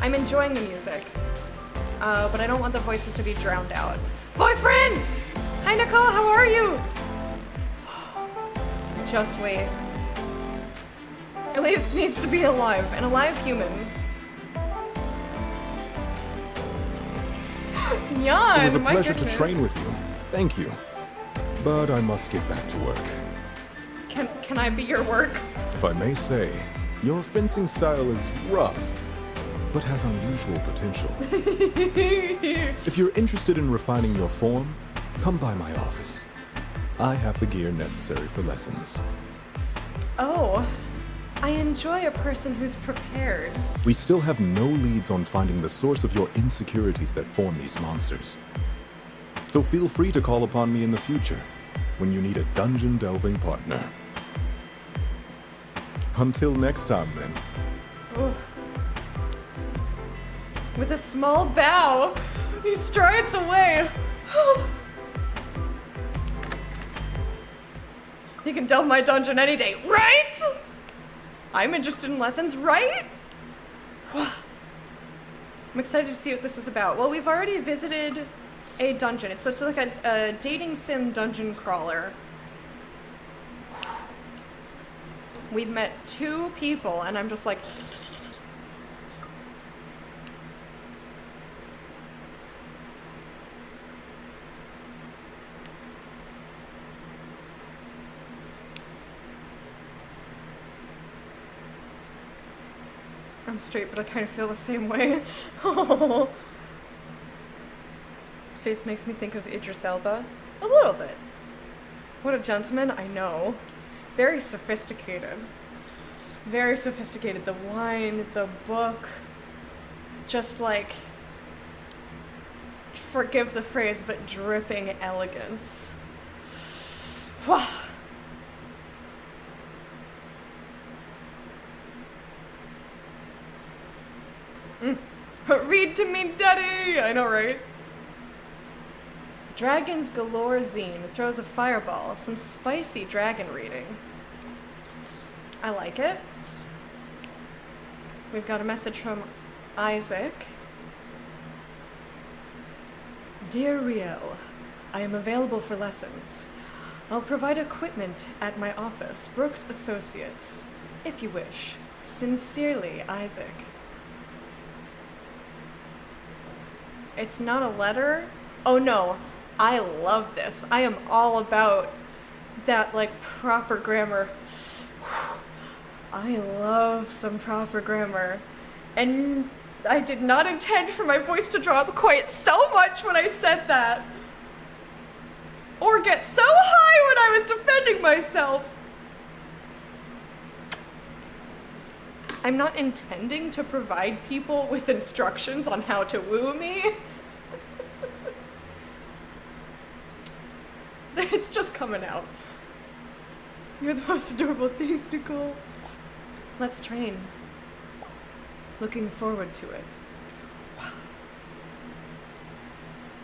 I'm enjoying the music, but I don't want the voices to be drowned out. Boyfriends! Hi Nicole, how are you? Just wait. Elise needs to be alive, an alive human. Jan, It was a my pleasure goodness. to train with you. Thank you. But I must get back to work. Can I be your work? If I may say, your fencing style is rough, but has unusual potential. If you're interested in refining your form, come by my office. I have the gear necessary for lessons. Oh, I enjoy a person who's prepared. We still have no leads on finding the source of your insecurities that form these monsters. So feel free to call upon me in the future when you need a dungeon delving partner. Until next time, then. Ooh. With a small bow, he strides away. He can delve my dungeon any day, right? I'm interested in lessons, right? I'm excited to see what this is about. Well, we've already visited a dungeon. It's like a dating sim dungeon crawler. We've met 2 people, and I'm just like... I'm straight, but I kind of feel the same way. Oh. Face makes me think of Idris Elba. A little bit. What a gentleman, I know. Very sophisticated. Very sophisticated. The wine, the book. Just like, forgive the phrase, but dripping elegance. Wow. Read to me, daddy! I know, right? Dragons Galore Zine throws a fireball. Some spicy dragon reading. I like it. We've got a message from Isaac. Dear Riel, I am available for lessons. I'll provide equipment at my office, Brooks Associates, if you wish. Sincerely, Isaac. It's not a letter? Oh no, I love this. I am all about that, like, proper grammar. I love some proper grammar. And I did not intend for my voice to drop quite so much when I said that. Or get so high when I was defending myself. I'm not intending to provide people with instructions on how to woo me. It's just coming out. You're the most adorable. Thanks, Nicole. Let's train. Looking forward to it. Wow.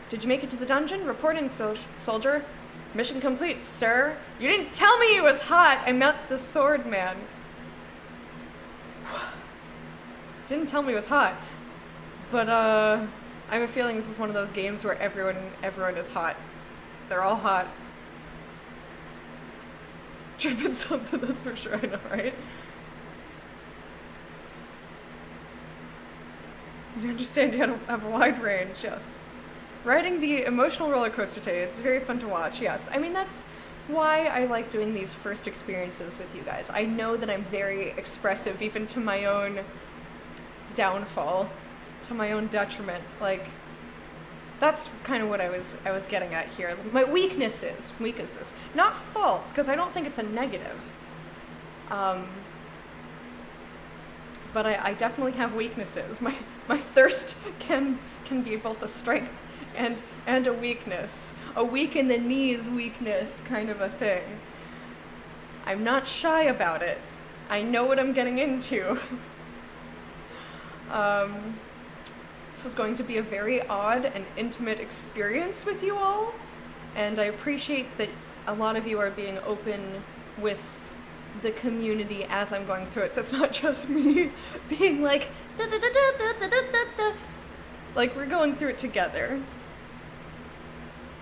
Did you make it to the dungeon? Report in, soldier. Mission complete, sir. You didn't tell me he was hot. I met the sword man. Didn't tell me he was hot. But, I have a feeling this is one of those games where everyone is hot. They're all hot. Dripping something, that's for sure, I know, right? You understand you have a wide range, yes. Riding the emotional roller coaster today, it's very fun to watch, yes. I mean, that's why I like doing these first experiences with you guys. I know that I'm very expressive, even to my own downfall, to my own detriment. Like, that's kind of what I was getting at here. My weaknesses, not faults, because I don't think it's a negative. But I definitely have weaknesses. My thirst can be both a strength and a weakness. A weak in the knees weakness kind of a thing. I'm not shy about it. I know what I'm getting into. This is going to be a very odd and intimate experience with you all, and I appreciate that a lot of you are being open with the community as I'm going through it, so it's not just me being like, da da da da da da da da. Like, we're going through it together.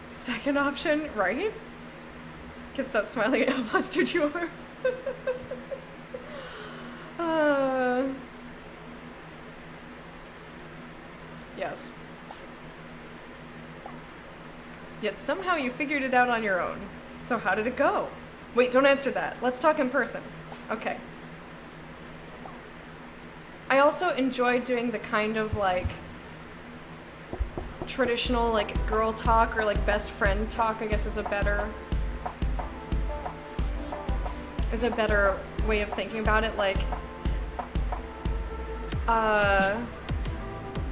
Second option, right? Can't stop smiling at how flustered you are. Yes. Yet somehow you figured it out on your own. So how did it go? Wait, don't answer that. Let's talk in person. Okay. I also enjoy doing the kind of like traditional like girl talk or like best friend talk, I guess is a better way of thinking about it.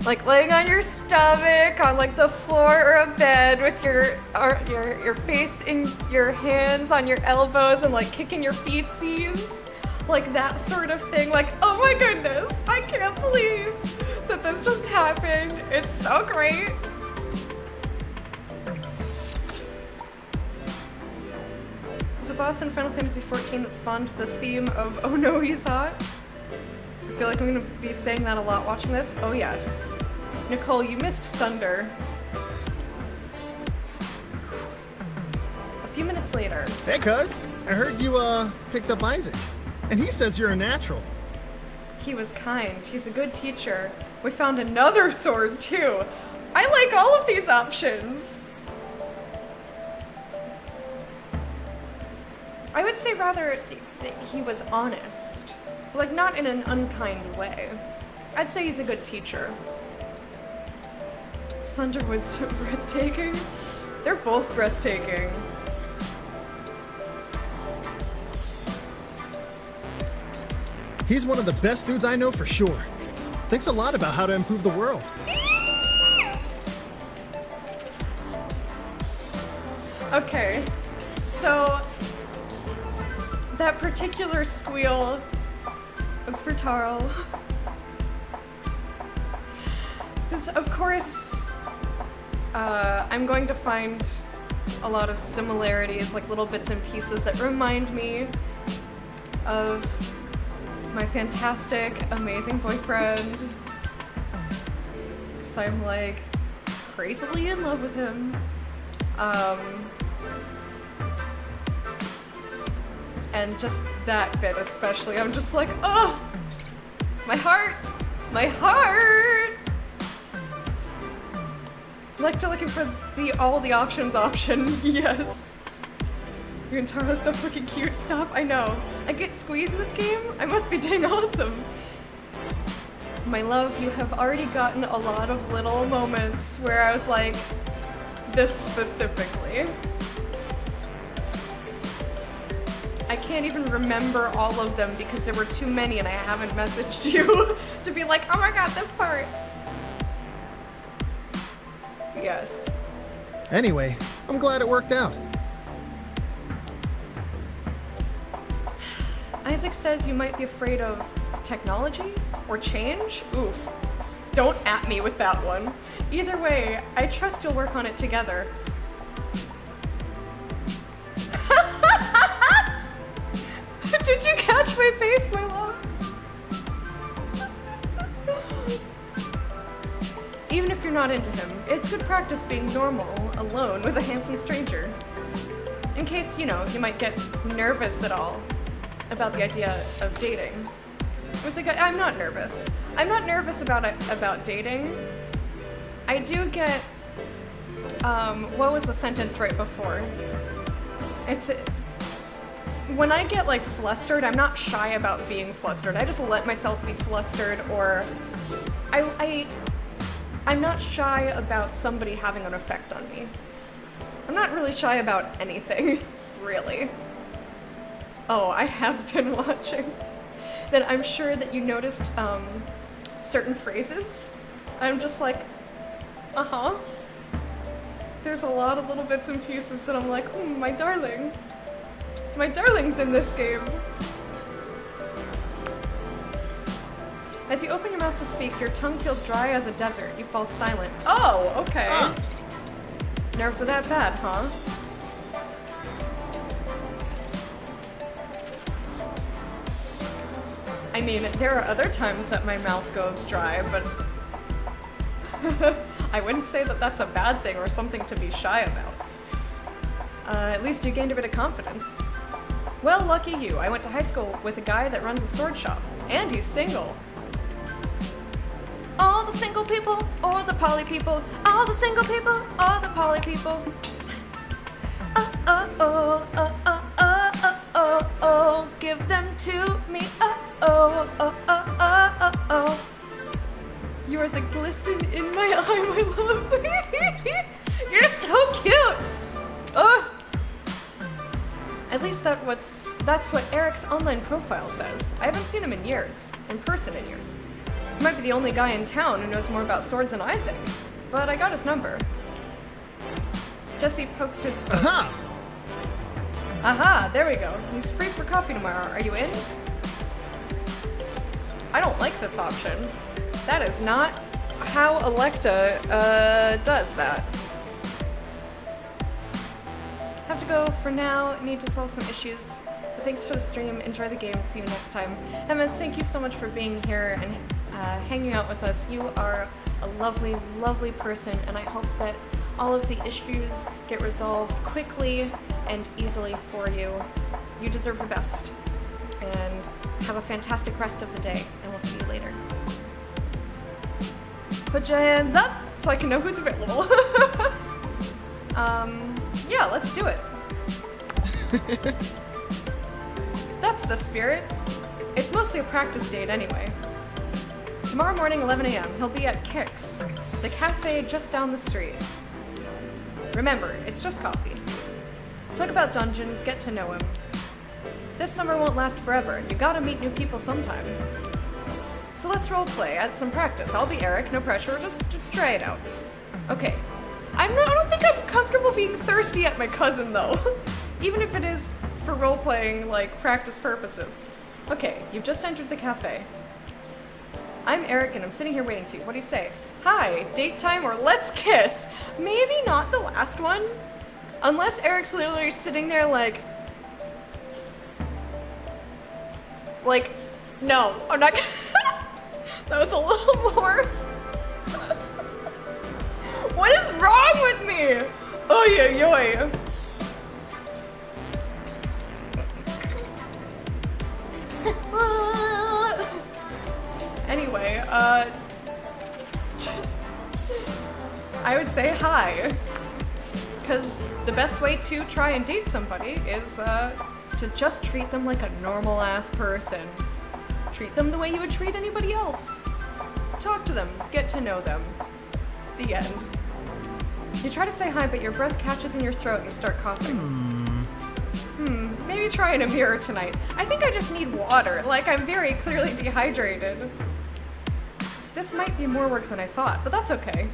Like laying on your stomach on like the floor or a bed with your face in your hands on your elbows and like kicking your feetsies, like that sort of thing. Like, oh my goodness, I can't believe that this just happened. It's so great. There's a boss in Final Fantasy XIV that spawned the theme of "Oh no, he's hot." I feel like I'm gonna be saying that a lot watching this. Oh yes. Nicole, you missed Sunder. A few minutes later. Hey, cuz. I heard you, picked up Isaac. And he says you're a natural. He was kind. He's a good teacher. We found another sword, too. I like all of these options. I would say rather that he was honest. Like, not in an unkind way. I'd say he's a good teacher. Sunder was breathtaking. They're both breathtaking. He's one of the best dudes I know for sure. Thinks a lot about how to improve the world. Okay, so that particular squeal was for Tarl. Because of course, I'm going to find a lot of similarities, like little bits and pieces that remind me of my fantastic, amazing boyfriend. Because I'm like crazily in love with him. And just that bit especially, I'm just like, oh, my heart, my heart. Like to looking for the all the options option, yes. You and Taro so fucking cute, stop, I know. I get squeezed in this game? I must be dang awesome. My love, you have already gotten a lot of little moments where I was like, this specifically. I can't even remember all of them because there were too many and I haven't messaged you to be like, oh my god, this part. Yes. Anyway, I'm glad it worked out. Isaac says you might be afraid of technology or change? Oof. Don't at me with that one. Either way, I trust you'll work on it together. Did you catch my face, my love? Even if you're not into him, it's good practice being normal, alone with a handsome stranger. In case, you know, you might get nervous at all about the idea of dating. It was like, I'm not nervous. I'm not nervous about dating. I do get, what was the sentence right before? It's, when I get like flustered, I'm not shy about being flustered. I just let myself be flustered, or I'm not shy about somebody having an effect on me. I'm not really shy about anything, really. Oh, I have been watching. Then I'm sure that you noticed certain phrases. I'm just like, uh-huh. There's a lot of little bits and pieces that I'm like, my darling. My darling's in this game. As you open your mouth to speak, your tongue feels dry as a desert. You fall silent. Oh, okay. Ah. Nerves are that bad, huh? I mean, there are other times that my mouth goes dry, but I wouldn't say that that's a bad thing or something to be shy about. At least you gained a bit of confidence. Well, lucky you. I went to high school with a guy that runs a sword shop, and he's single. All the single people, or the poly people, all the single people, or the poly people. Oh, give them to me. Oh. You are the glisten in my eye, my love. You're so cute. Oh. At least that's what Eric's online profile says. I haven't seen him in years, in person in years. He might be the only guy in town who knows more about swords than Isaac, but I got his number. Jesse pokes his phone. Aha! Aha, there we go. He's free for coffee tomorrow. Are you in? I don't like this option. That is not how Electa does that. Have to go for now. Need to solve some issues. But thanks for the stream. Enjoy the game. See you next time. MS, thank you so much for being here and hanging out with us. You are a lovely, lovely person, and I hope that all of the issues get resolved quickly and easily for you. You deserve the best. And have a fantastic rest of the day, and we'll see you later. Put your hands up so I can know who's available. Yeah, let's do it. That's the spirit. It's mostly a practice date anyway. Tomorrow morning, 11 a.m., he'll be at Kix, the cafe just down the street. Remember, it's just coffee. Talk about dungeons, get to know him. This summer won't last forever. You gotta meet new people sometime. So let's roleplay as some practice. I'll be Eric, no pressure, just try it out. Okay. I don't think I'm comfortable being thirsty at my cousin though. Even if it is for roleplaying, like, practice purposes. Okay, you've just entered the cafe. I'm Eric and I'm sitting here waiting for you. What do you say? Hi, date time or let's kiss? Maybe not the last one. Unless Eric's literally sitting there like, no, I'm not gonna. That was a little more. What is wrong with me? Oy, oy, oy. Anyway, I would say hi. Because the best way to try and date somebody is to just treat them like a normal ass person. Treat them the way you would treat anybody else. Talk to them, get to know them. The end. You try to say hi, but your breath catches in your throat and you start coughing. Maybe try in a mirror tonight. I think I just need water, like I'm very clearly dehydrated. This might be more work than I thought, but that's okay.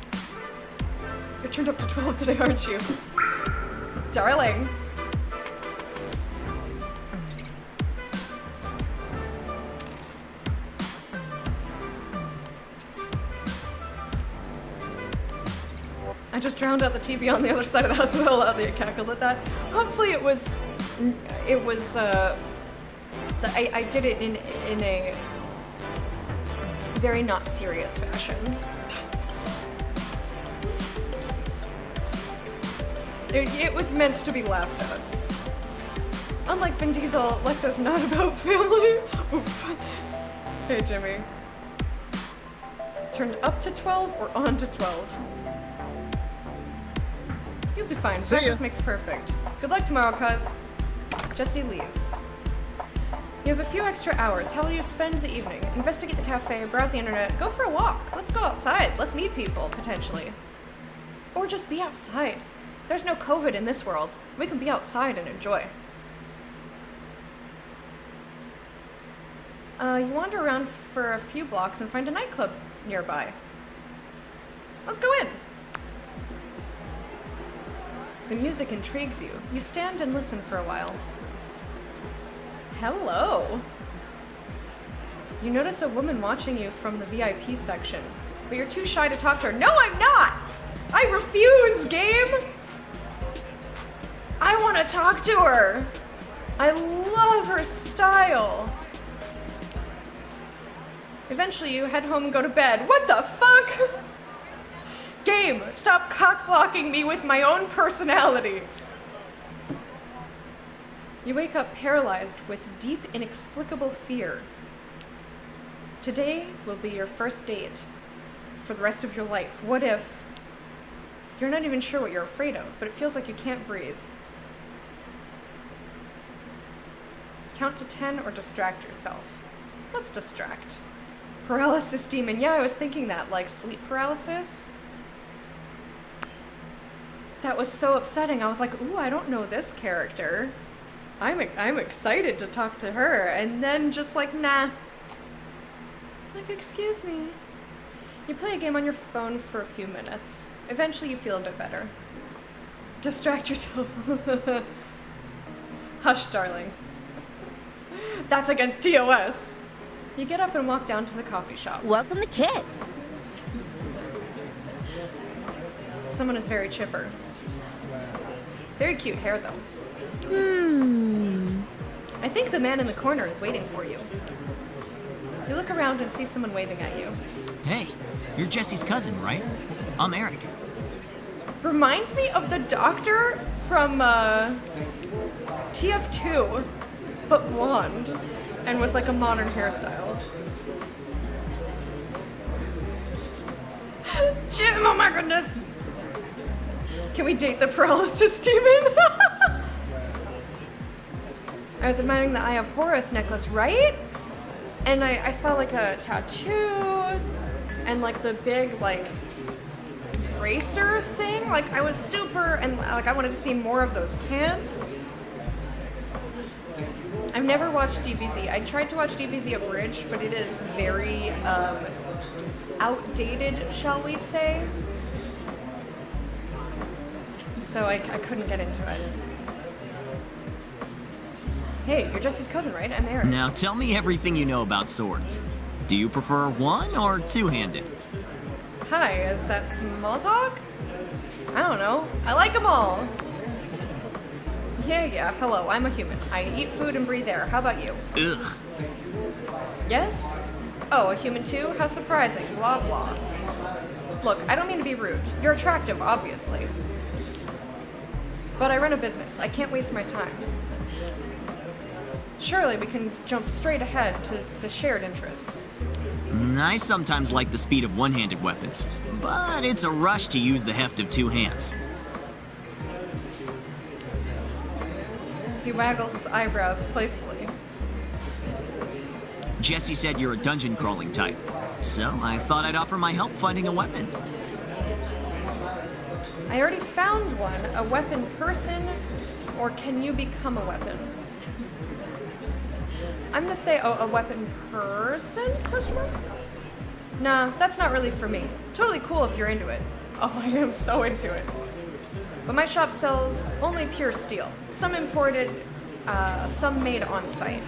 You're turned up to 12 today, aren't you? Darling. I just drowned out the TV on the other side of the house so loudly I cackled at that. Hopefully it was I did it in a very not serious fashion. It was meant to be laughed at. Unlike Vin Diesel, Lecta's not about family. Oof. Hey, Jimmy. Turned up to 12 or on to 12? You'll do fine. See ya. Practice makes perfect. Good luck tomorrow, cuz. Jesse leaves. You have a few extra hours. How will you spend the evening? Investigate the cafe, browse the internet, go for a walk. Let's go outside. Let's meet people, potentially. Or just be outside. There's no COVID in this world. We can be outside and enjoy. You wander around for a few blocks and find a nightclub nearby. Let's go in. The music intrigues you. You stand and listen for a while. Hello. You notice a woman watching you from the VIP section, but you're too shy to talk to her. No, I'm not! I refuse, game! I want to talk to her! I love her style! Eventually, you head home and go to bed. What the fuck? Game, stop cock-blocking me with my own personality. You wake up paralyzed with deep, inexplicable fear. Today will be your first date for the rest of your life. What if you're not even sure what you're afraid of, but it feels like you can't breathe? Count to 10 or distract yourself. Let's distract. Paralysis demon. Yeah, I was thinking that, like sleep paralysis. That was so upsetting. I was like, ooh, I don't know this character. I'm excited to talk to her. And then just like, nah. Like, excuse me. You play a game on your phone for a few minutes. Eventually you feel a bit better. Distract yourself. Hush, darling. That's against TOS. You get up and walk down to the coffee shop. Welcome to Kids. Someone is very chipper. Very cute hair, though. I think the man in the corner is waiting for you. You look around and see someone waving at you. Hey, you're Jesse's cousin, right? I'm Eric. Reminds me of the doctor from TF2, but blonde and with like a modern hairstyle. Jim, oh my goodness! Can we date the paralysis demon? I was admiring the Eye of Horus necklace, right? And I saw like a tattoo and like the big like bracer thing. Like I was super, and like I wanted to see more of those pants. I've never watched DBZ. I tried to watch DBZ Abridged, but it is very outdated, shall we say. So I couldn't get into it. Hey, you're Jesse's cousin, right? I'm Eric. Now tell me everything you know about swords. Do you prefer one or two-handed? Hi, is that small talk? I don't know. I like them all. Yeah, hello, I'm a human. I eat food and breathe air. How about you? Ugh. Yes? Oh, a human too? How surprising. Blah, blah. Look, I don't mean to be rude. You're attractive, obviously. But I run a business. I can't waste my time. Surely we can jump straight ahead to the shared interests. I sometimes like the speed of one-handed weapons, but it's a rush to use the heft of two hands. He waggles his eyebrows playfully. Jesse said you're a dungeon crawling type, so I thought I'd offer my help finding a weapon. I already found one. A weapon person, or can you become a weapon? I'm gonna say a weapon person? Question mark? Nah, that's not really for me. Totally cool if you're into it. Oh, I am so into it. But my shop sells only pure steel. Some imported, some made on site.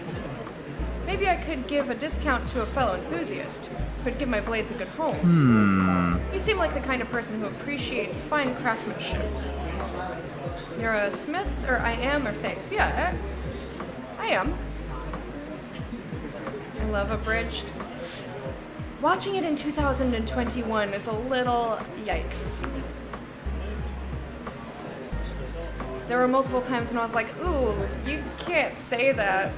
Maybe I could give a discount to a fellow enthusiast who'd give my blades a good home. You seem like the kind of person who appreciates fine craftsmanship. You're a smith, or I am, or thanks. Yeah, I am. I love Abridged. Watching it in 2021 is a little yikes. There were multiple times when I was like, ooh, you can't say that.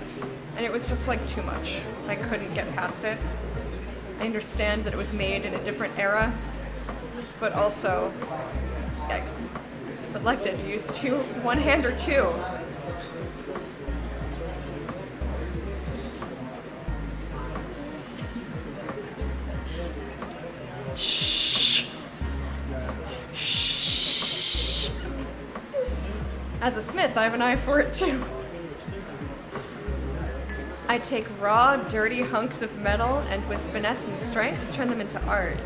And it was just like too much. I couldn't get past it. I understand that it was made in a different era, but also, yikes. Elected to use one hand or two. Shh. Shh. As a smith, I have an eye for it too. I take raw, dirty hunks of metal and with finesse and strength, turn them into art.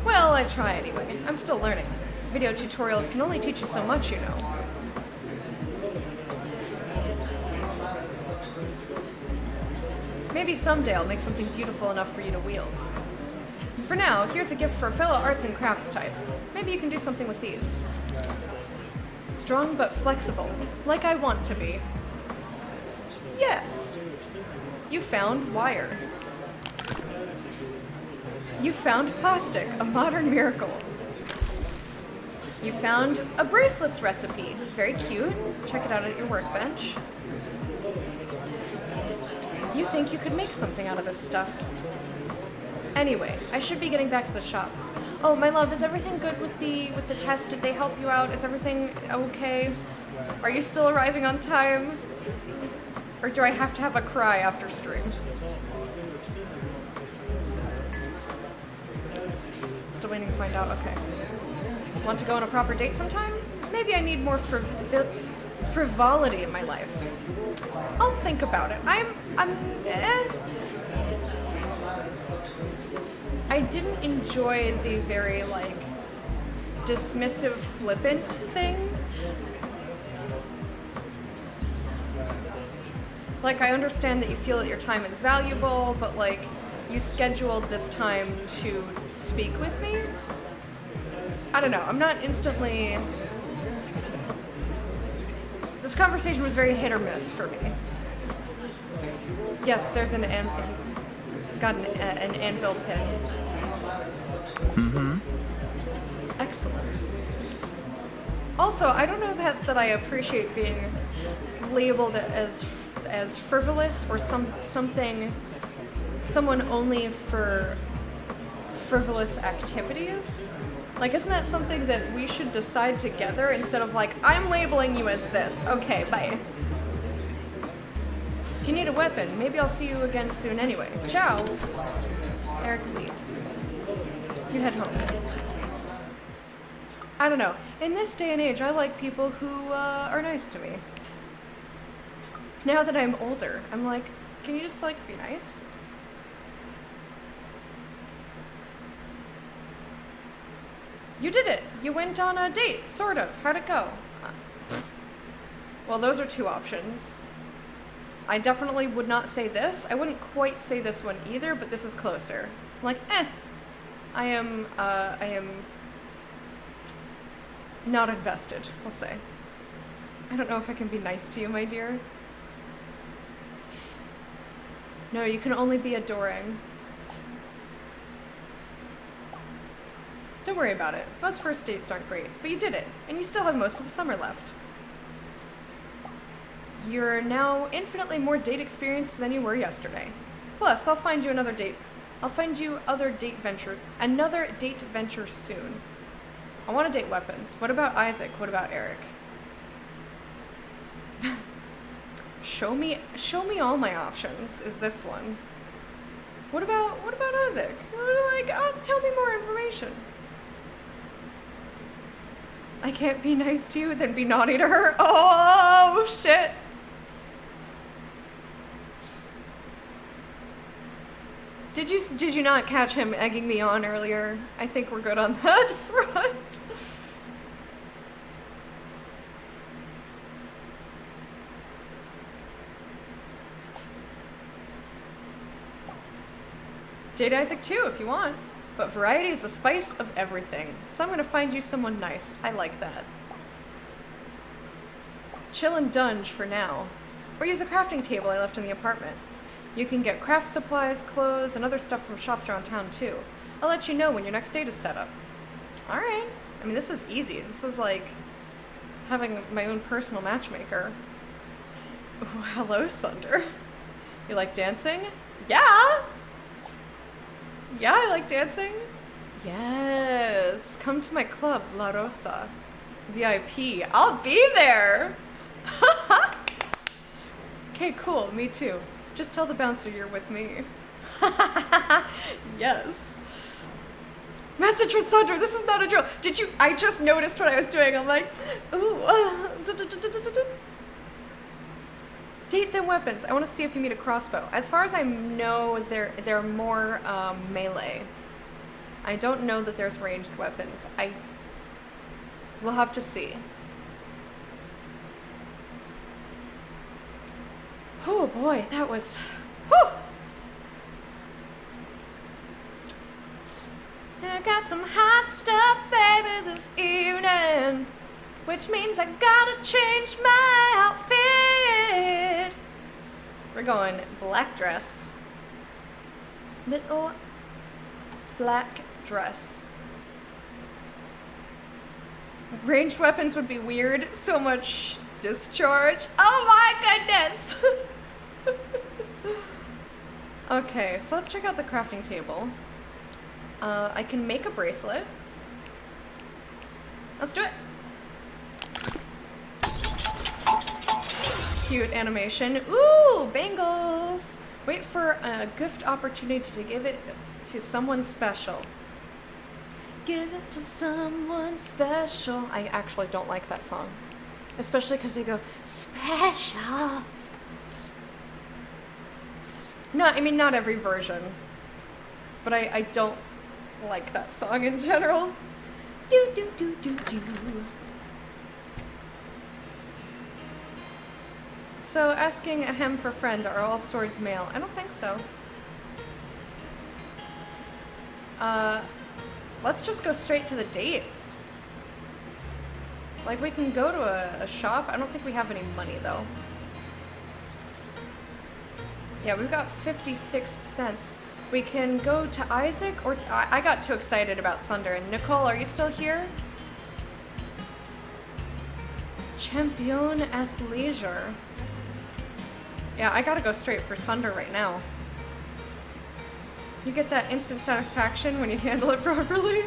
Well, I try anyway. I'm still learning. Video tutorials can only teach you so much, you know. Maybe someday I'll make something beautiful enough for you to wield. For now, here's a gift for a fellow arts and crafts type. Maybe you can do something with these. Strong but flexible, like I want to be. Yes. You found wire. You found plastic, a modern miracle. You found a bracelets recipe. Very cute. Check it out at your workbench. You think you could make something out of this stuff. Anyway, I should be getting back to the shop. Oh, my love, is everything good with the test? Did they help you out? Is everything okay? Are you still arriving on time? Or do I have to have a cry after stream? Still waiting to find out. Okay. Want to go on a proper date sometime? Maybe I need more frivolity in my life. I'll think about it. I didn't enjoy the very, like, dismissive, flippant thing. Like, I understand that you feel that your time is valuable, but, like, you scheduled this time to speak with me? I don't know. I'm not instantly... This conversation was very hit or miss for me. Yes, there's an anvil pin. Mm-hmm. Excellent. Also, I don't know that I appreciate being labeled as frivolous or someone only for frivolous activities. Like, isn't that something that we should decide together instead of like, I'm labeling you as this. Okay, bye. If you need a weapon, maybe I'll see you again soon anyway. Ciao. Eric leaves. You head home. I don't know. In this day and age, I like people who are nice to me. Now that I'm older, I'm like, can you just, like, be nice? You did it. You went on a date, sort of. How'd it go? Well, those are two options. I definitely would not say this. I wouldn't quite say this one either, but this is closer. I'm like, I am not invested, we'll say. I don't know if I can be nice to you, my dear. No, you can only be adoring. Don't worry about it. Most first dates aren't great, but you did it, and you still have most of the summer left. You're now infinitely more date experienced than you were yesterday. Plus, I'll find you another date. I'll find you another date venture soon. I want to date weapons. What about Isaac? What about Eric? Show me all my options. Is this one? What about Isaac? Like, tell me more information. I can't be nice to you, then be naughty to her. Oh shit. Did you not catch him egging me on earlier? I think we're good on that front. Date Isaac too, if you want. But variety is the spice of everything. So I'm gonna find you someone nice. I like that. Chill and dunge for now. Or use the crafting table I left in the apartment. You can get craft supplies, clothes, and other stuff from shops around town too. I'll let you know when your next date is set up. Alright. I mean, this is easy. This is like having my own personal matchmaker. Ooh, hello, Sunder. You like dancing? Yeah! Yeah, I like dancing. Yes. Come to my club, La Rosa. VIP. I'll be there! Okay, cool. Me too. Just tell the bouncer you're with me. Yes. Message from Sandra, this is not a drill. I just noticed what I was doing. I'm like, ooh. Date them weapons. I want to see if you meet a crossbow. As far as I know, they're more melee. I don't know that there's ranged weapons. We'll have to see. Oh boy, that was... Whew! I got some hot stuff, baby, this evening. Which means I gotta change my outfit. We're going black dress. Little black dress. Ranged weapons would be weird. So much discharge. Oh my goodness! Okay, so let's check out the crafting table. I can make a bracelet. Let's do it. Cute animation. Ooh, bangles! Wait for a gift opportunity to give it to someone special. Give it to someone special. I actually don't like that song. Especially because they go, special. No, I mean, not every version. But I don't like that song in general. Do, do, do, do, do. So, asking a hem for friend, are all swords male? I don't think so. Let's just go straight to the date. Like, we can go to a shop. I don't think we have any money, though. Yeah, we've got 56 cents. We can go to Isaac or I got too excited about Sunder. And Nicole, are you still here? Champion Athleisure. Yeah, I gotta go straight for Sunder right now. You get that instant satisfaction when you handle it properly.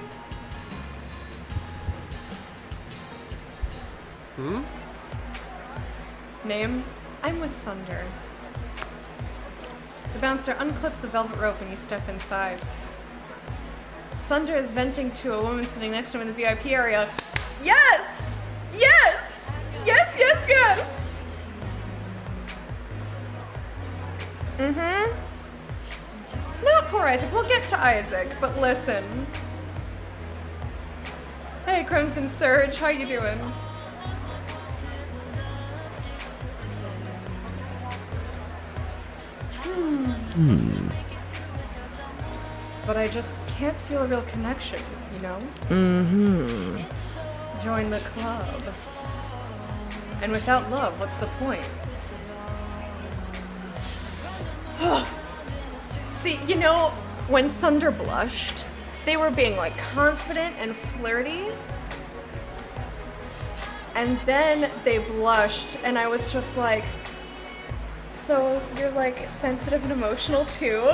Name? I'm with Sunder. The bouncer unclips the velvet rope when you step inside. Sunder is venting to a woman sitting next to him in the VIP area. Yes! Yes! Yes, yes, yes! Mm-hmm. Not poor Isaac. We'll get to Isaac, but listen. Hey, Crimson Surge, how you doing? But I just can't feel a real connection, you know? Mm-hmm. Join the club. And without love, what's the point? See, you know, when Sunder blushed, they were being like confident and flirty. And then they blushed, and I was just like, so you're like sensitive and emotional too?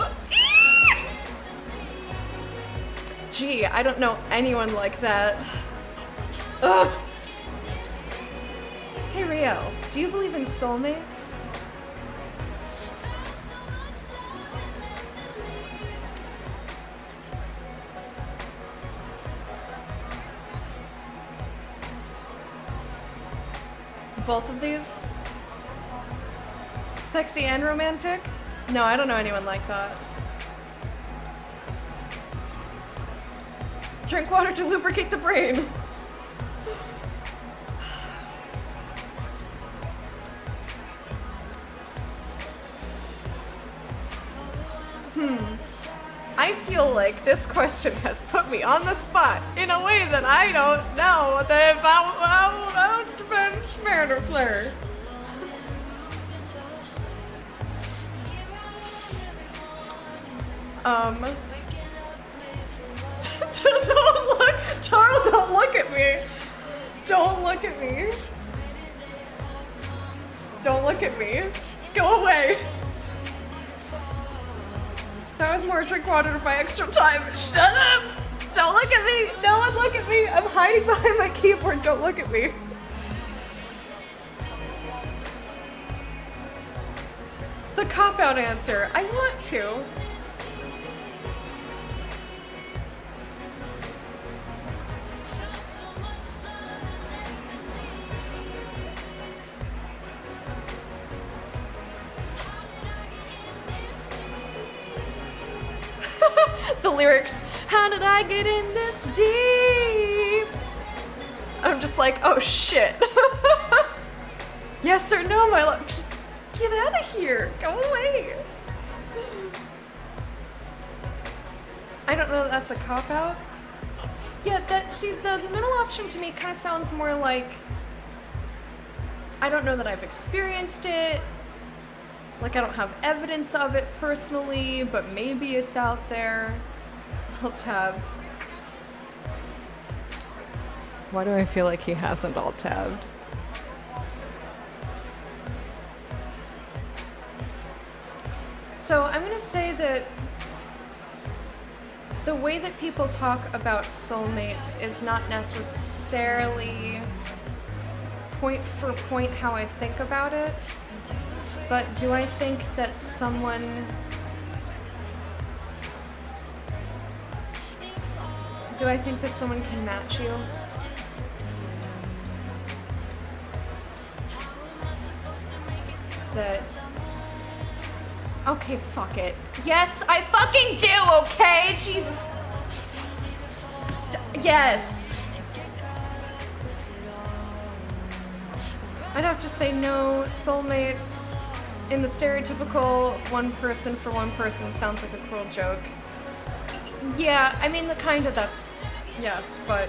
Gee, I don't know anyone like that. Ugh. Hey Rio, do you believe in soulmates? Both of these? Sexy and romantic? No, I don't know anyone like that. Drink water to lubricate the brain. I feel like this question has put me on the spot in a way that I don't know that if I been smeared or flirt. Don't look, Tarl, don't look at me. Don't look at me. Don't look at me. Go away. That was more drink water to buy extra time. Shut up! Don't look at me! No one look at me! I'm hiding behind my keyboard. Don't look at me. The cop-out answer. I want to. The lyrics, how did I get in this deep? I'm just like, oh shit. Yes or no, my love? Just get out of here. Go away. I don't know that that's a cop-out. Yeah, the middle option to me kind of sounds more like, I don't know that I've experienced it. Like, I don't have evidence of it personally, but maybe it's out there. Alt tabs. Why do I feel like he hasn't alt tabbed? So I'm gonna say that the way that people talk about soulmates is not necessarily point for point how I think about it, but do I think that someone can match you? That okay, fuck it. Yes, I fucking do, okay? Jesus. Yes. I'd have to say no. Soulmates in the stereotypical one person for one person sounds like a cruel joke. Yeah, I mean, that's, yes, but...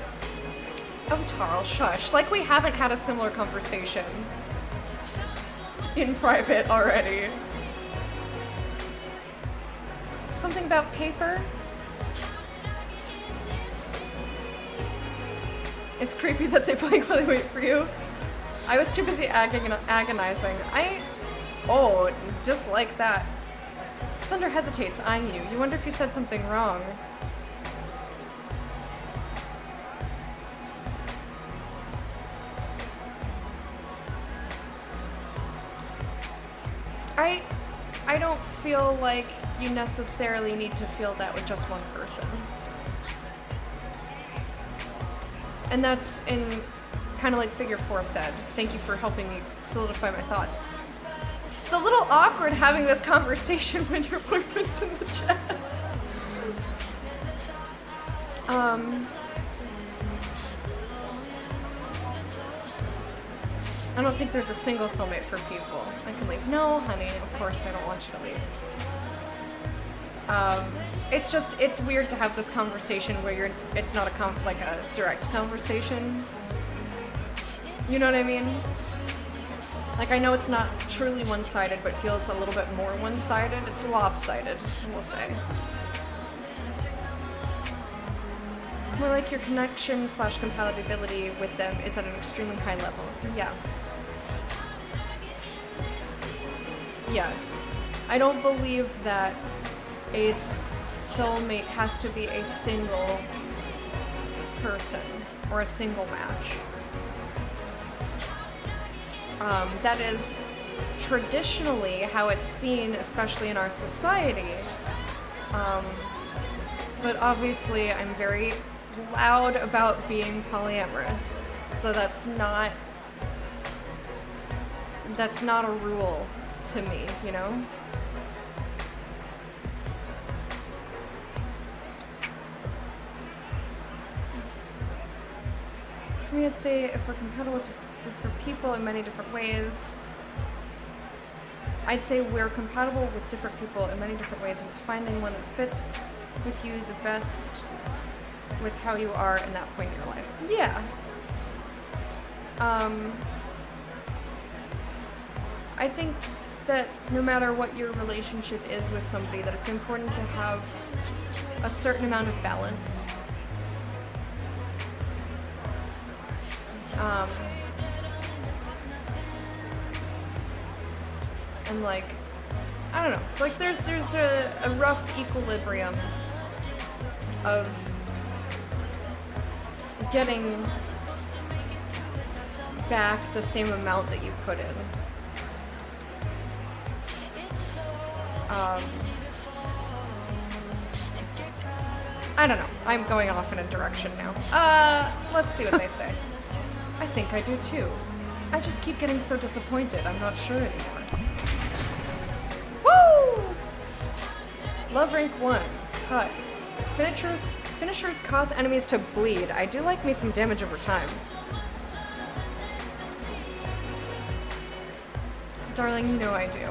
Oh, Tarl, shush. Like we haven't had a similar conversation in private already. Something about paper? It's creepy that they blankly wait for you. I was too busy agonizing. Oh, just like that. Sunder hesitates, eyeing you. You wonder if you said something wrong. I don't feel like you necessarily need to feel that with just one person. And that's in kind of like figure 4 said. Thank you for helping me solidify my thoughts. It's a little awkward having this conversation when your boyfriend's in the chat. I don't think there's a single soulmate for people. I can leave. No, honey, of course I don't want you to leave. It's weird to have this conversation where it's not a direct conversation. You know what I mean? Like, I know it's not truly one-sided, but feels a little bit more one-sided. It's lopsided, we'll say. More like your connection/compatibility with them is at an extremely high level. Yes. Yes. I don't believe that a soulmate has to be a single person or a single match. That is traditionally how it's seen, especially in our society. But obviously I'm very loud about being polyamorous, so that's not a rule to me, you know? For me, I'd say if we're compatible for people in many different ways, I'd say we're compatible with different people in many different ways, and it's finding one that fits with you the best with how you are in that point in your life. Yeah. I think that no matter what your relationship is with somebody, that it's important to have a certain amount of balance. And like, I don't know, like there's a rough equilibrium of getting back the same amount that you put in. I don't know. I'm going off in a direction now. Let's see what they say. I think I do too. I just keep getting so disappointed. I'm not sure anymore. Woo! Love rank 1. Cut. Finishers cause enemies to bleed. I do like me some damage over time. Darling, you know I do.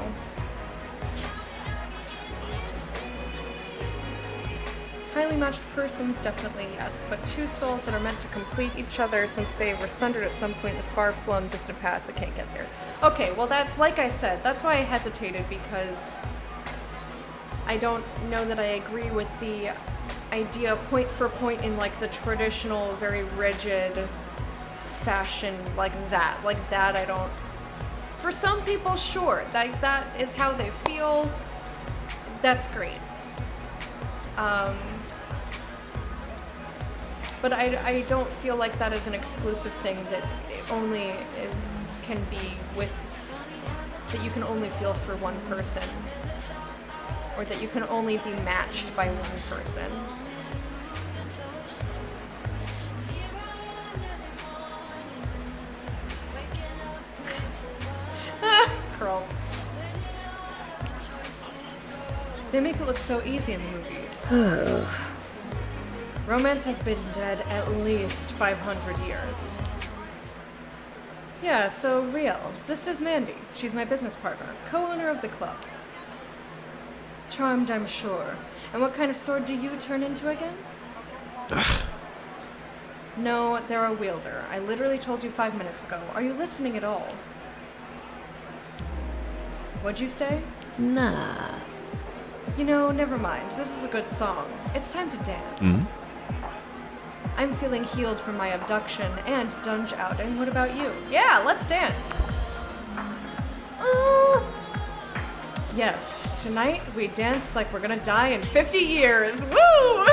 Highly matched persons, definitely yes, but two souls that are meant to complete each other since they were sundered at some point in the far-flung distant past. I can't get there. Okay, well that, like I said, that's why I hesitated, because I don't know that I agree with the idea point for point in like the traditional, very rigid fashion like that. Like that I don't... For some people, sure, that is how they feel. That's great. But I don't feel like that is an exclusive thing that only can be with, that you can only feel for one person, or that you can only be matched by one person. Curled. They make it look so easy in the movies. Romance has been dead at least 500 years. Yeah, so real. This is Mandy. She's my business partner, co-owner of the club. Charmed, I'm sure. And what kind of sword do you turn into again? No, they're a wielder. I literally told you 5 minutes ago. Are you listening at all? What'd you say? Nah. You know, never mind. This is a good song. It's time to dance. I'm feeling healed from my abduction and dunge outing. What about you? Yeah, let's dance. Yes, tonight we dance like we're gonna die in 50 years. Woo!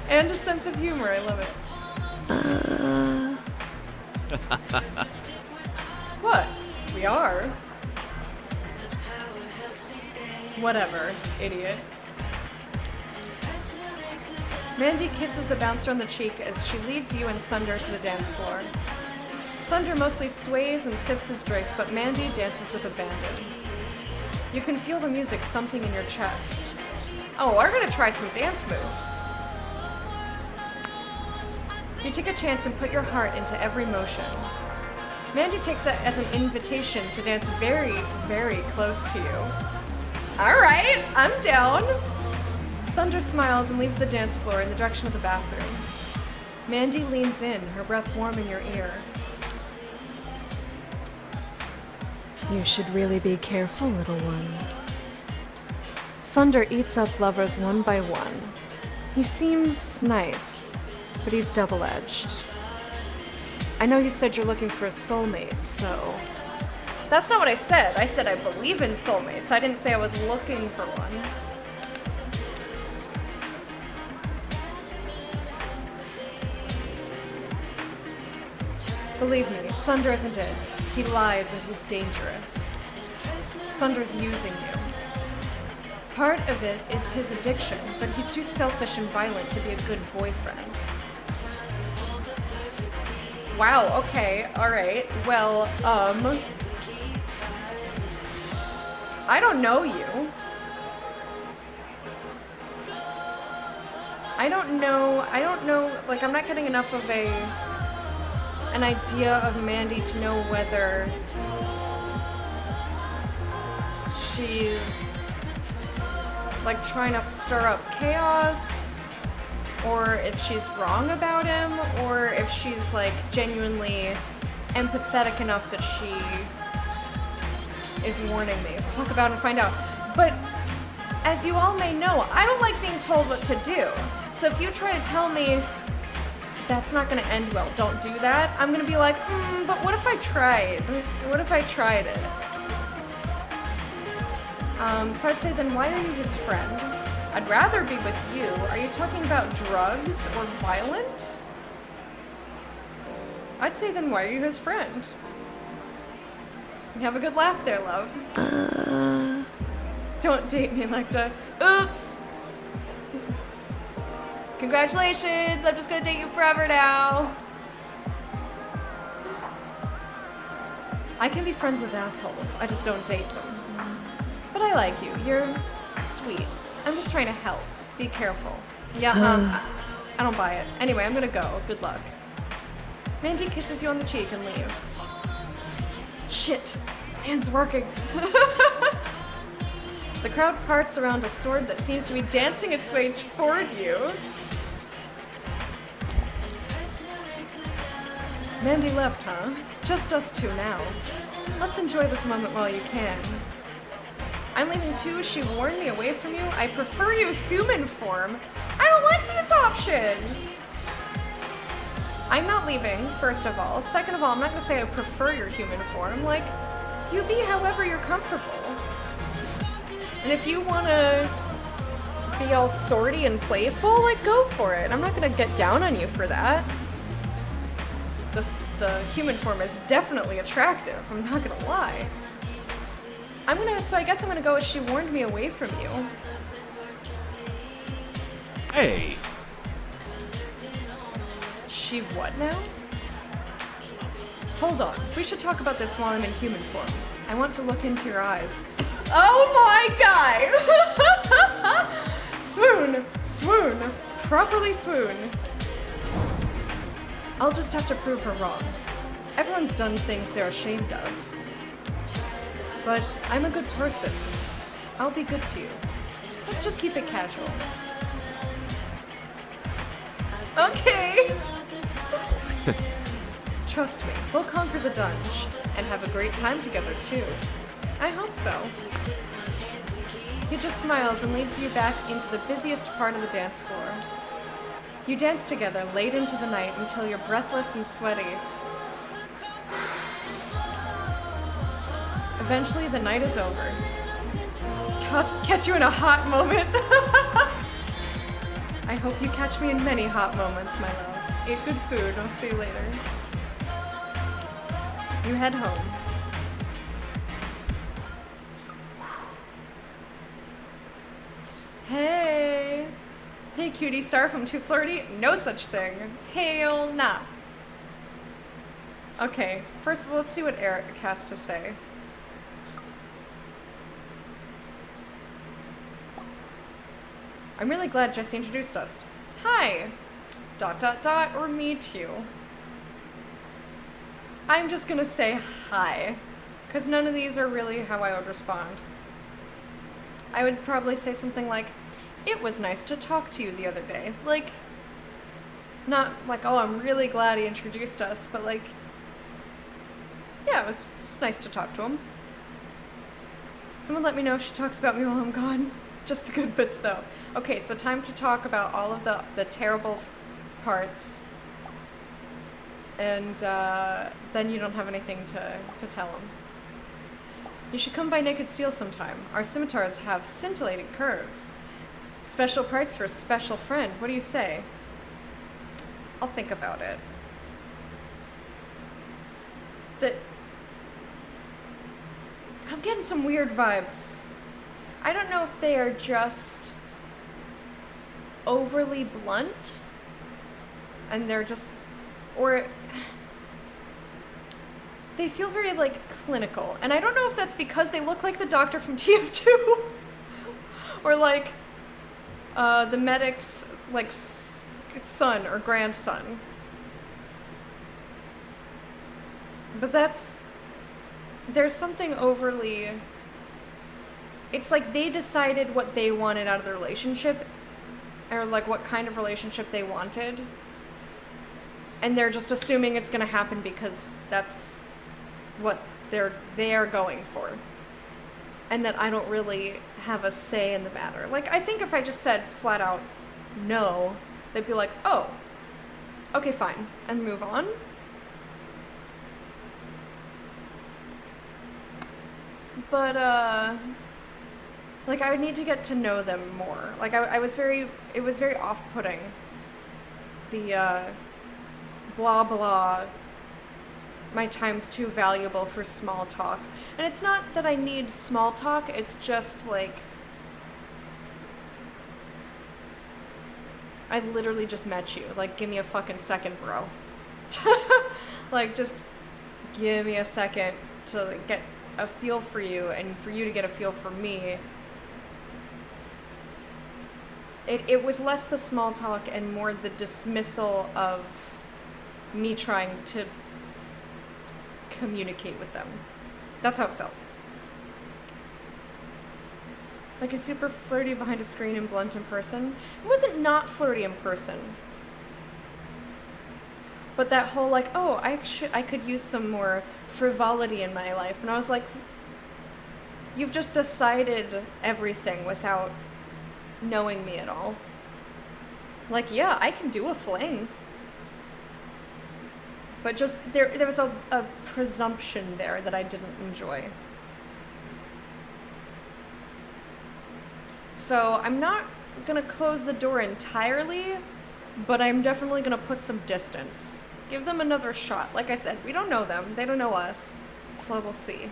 And a sense of humor. I love it. What? We are? Whatever, idiot. Mandy kisses the bouncer on the cheek as she leads you and Sunder to the dance floor. Sunder mostly sways and sips his drink, but Mandy dances with abandon. You can feel the music thumping in your chest. Oh, we're gonna try some dance moves. You take a chance and put your heart into every motion. Mandy takes it as an invitation to dance very, very close to you. Alright, I'm down. Sunder smiles and leaves the dance floor in the direction of the bathroom. Mandy leans in, her breath warm in your ear. You should really be careful, little one. Sunder eats up lovers one by one. He seems nice, but he's double-edged. I know you said you're looking for a soulmate, so... That's not what I said. I said I believe in soulmates. I didn't say I was looking for one. Believe me, Sunder isn't it. He lies and he's dangerous. Sunder's using you. Part of it is his addiction, but he's too selfish and violent to be a good boyfriend. Wow, okay, alright. Well, I don't know you. I don't know, like, I'm not getting enough of an idea of Mandy to know whether she's like trying to stir up chaos, or if she's wrong about him, or if she's like genuinely empathetic enough that she is warning me. Fuck about it and find out. But as you all may know, I don't like being told what to do. So if you try to tell me that's not gonna end well, don't do that, I'm gonna be like, but what if I tried? What if I tried it? So I'd say, then why are you his friend? I'd rather be with you. Are you talking about drugs or violent? I'd say, then why are you his friend? Have a good laugh there, love. Don't date me, Lecta. Oops! Congratulations! I'm just gonna date you forever now. I can be friends with assholes. I just don't date them. But I like you. You're sweet. I'm just trying to help. Be careful. Yeah, I don't buy it. Anyway, I'm gonna go. Good luck. Mandy kisses you on the cheek and leaves. Shit. Plan's working. The crowd parts around a sword that seems to be dancing its way toward you. Mandy left, huh? Just us two now. Let's enjoy this moment while you can. I'm leaving too. She warned me away from you. I prefer you human form. I don't like these options. I'm not leaving, first of all. Second of all, I'm not gonna say I prefer your human form. Like, you be however you're comfortable. And if you wanna be all swordy and playful, like, go for it. I'm not gonna get down on you for that. The human form is definitely attractive, I'm not gonna lie. So I guess I'm gonna go with she warned me away from you. Hey! She what now? Hold on, we should talk about this while I'm in human form. I want to look into your eyes. Oh my god! Swoon! Swoon! Properly swoon. I'll just have to prove her wrong. Everyone's done things they're ashamed of. But I'm a good person. I'll be good to you. Let's just keep it casual. Okay. Trust me, we'll conquer the dungeon and have a great time together too. I hope so. He just smiles and leads you back into the busiest part of the dance floor. You dance together late into the night until you're breathless and sweaty. Eventually, the night is over. Catch you in a hot moment. I hope you catch me in many hot moments, my love. Eat good food. I'll see you later. You head home. Hey. Hey, cutie star from Too Flirty. No such thing. Hell nah. Okay, first of all, let's see what Eric has to say. I'm really glad Jesse introduced us. Hi. ... or me too. I'm just gonna say hi, because none of these are really how I would respond. I would probably say something like, it was nice to talk to you the other day. Like, not like, oh, I'm really glad he introduced us, but like, yeah, it was nice to talk to him. Someone let me know if she talks about me while I'm gone. Just the good bits, though. Okay, so time to talk about all of the terrible parts. And then you don't have anything to tell him. You should come by Naked Steel sometime. Our scimitars have scintillating curves. Special price for a special friend. What do you say? I'll think about it. I'm getting some weird vibes. I don't know if they are just overly blunt and they're just, or they feel very like clinical. And I don't know if that's because they look like the doctor from TF2 or like the medic's like son or grandson. But there's something overly, it's like they decided what they wanted out of the relationship, or like what kind of relationship they wanted, and they're just assuming it's gonna happen because that's what they are going for, and that I don't really have a say in the matter. Like, I think if I just said flat out no, they'd be like, oh, okay, fine, and move on. But, like, I would need to get to know them more. Like, it was very off-putting. The, blah, blah, my time's too valuable for small talk. And it's not that I need small talk, it's just, like, I literally just met you. Like, give me a fucking second, bro. Like, just give me a second to get a feel for you and for you to get a feel for me. It was less the small talk and more the dismissal of me trying to communicate with them. That's how it felt. Like he's super flirty behind a screen and blunt in person. It wasn't not flirty in person. But that whole like, oh, I could use some more frivolity in my life. And I was like, you've just decided everything without knowing me at all. Like, yeah, I can do a fling. But just, there was a presumption there that I didn't enjoy. So I'm not gonna close the door entirely, but I'm definitely gonna put some distance. Give them another shot. Like I said, we don't know them. They don't know us. Well, we'll see.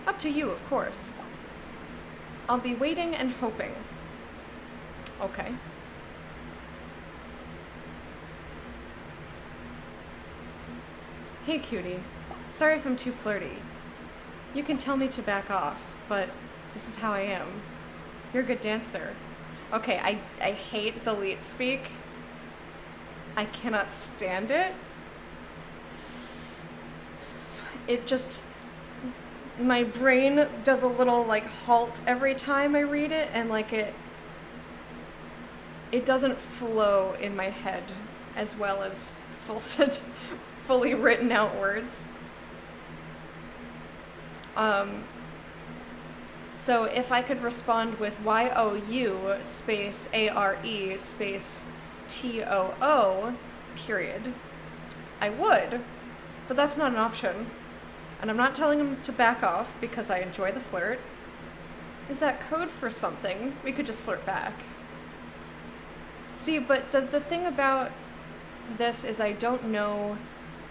Up to you, of course. I'll be waiting and hoping. Okay. Hey, cutie. Sorry if I'm too flirty. You can tell me to back off, but this is how I am. You're a good dancer. Okay, I hate the leet speak. I cannot stand it. It just... my brain does a little, like, halt every time I read it, and, like, it doesn't flow in my head as well as fully written out words. So if I could respond with YOU space ARE space TOO period, I would, but that's not an option. And I'm not telling him to back off because I enjoy the flirt. Is that code for something? We could just flirt back. See, but the thing about this is I don't know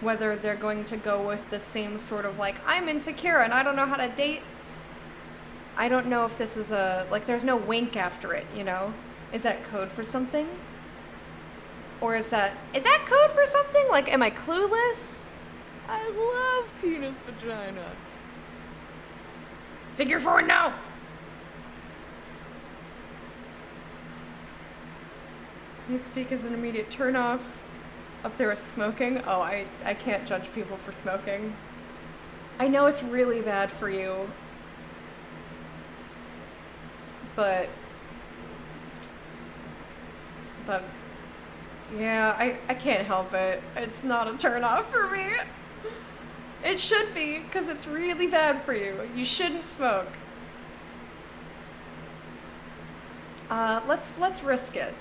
whether they're going to go with the same sort of like, I'm insecure and I don't know how to date. I don't know if this is like there's no wink after it, you know? Is that code for something? Or is that code for something? Like, am I clueless? I love penis vagina. Figure 4 now! Need speak as an immediate turnoff. Up there is smoking. Oh, I can't judge people for smoking. I know it's really bad for you. But yeah, I can't help it. It's not a turn off for me. It should be, because it's really bad for you. You shouldn't smoke. Let's risk it.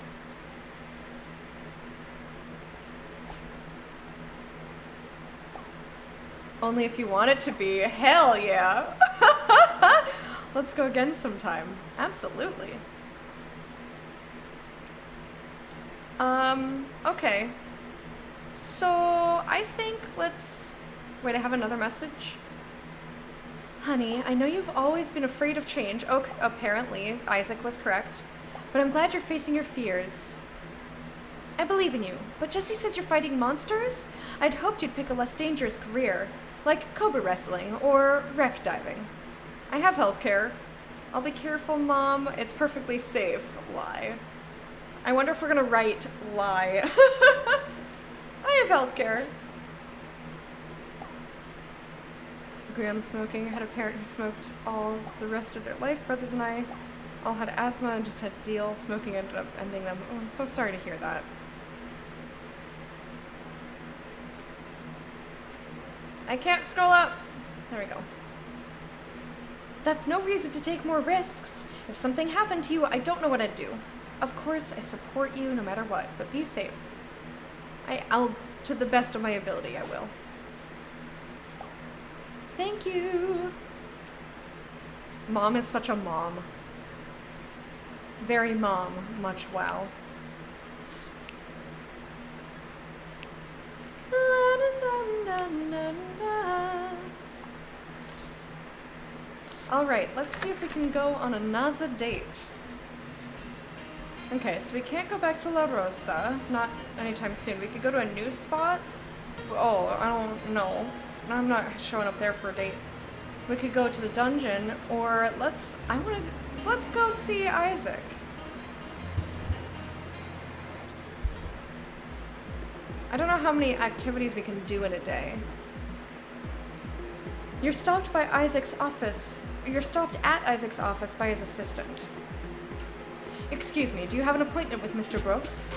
Only if you want it to be. Hell yeah. Let's go again sometime. Absolutely. Okay. So, I think let's... Wait, I have another message. Honey, I know you've always been afraid of change. Oh, apparently, Isaac was correct. But I'm glad you're facing your fears. I believe in you, but Jesse says you're fighting monsters? I'd hoped you'd pick a less dangerous career, like cobra wrestling or wreck diving. I have healthcare. I'll be careful, Mom. It's perfectly safe. Lie. I wonder if we're gonna write lie. I have healthcare. Agree on the smoking. I had a parent who smoked all the rest of their life. Brothers and I all had asthma and just had to deal. Smoking ended up ending them. Oh, I'm so sorry to hear that. I can't scroll up. There we go. That's no reason to take more risks. If something happened to you, I don't know what I'd do. Of course, I support you no matter what, but be safe. I'll, to the best of my ability, I will. Thank you. Mom is such a mom. Very mom, much wow. Alright, let's see if we can go on another date. Okay, so we can't go back to La Rosa. Not anytime soon. We could go to a new spot. Oh, I don't know. I'm not showing up there for a date. We could go to the dungeon, or let's go see Isaac. I don't know how many activities we can do in a day. You're stopped by Isaac's office. you're stopped at Isaac's office by his assistant. Excuse me, do you have an appointment with Mr. Brooks?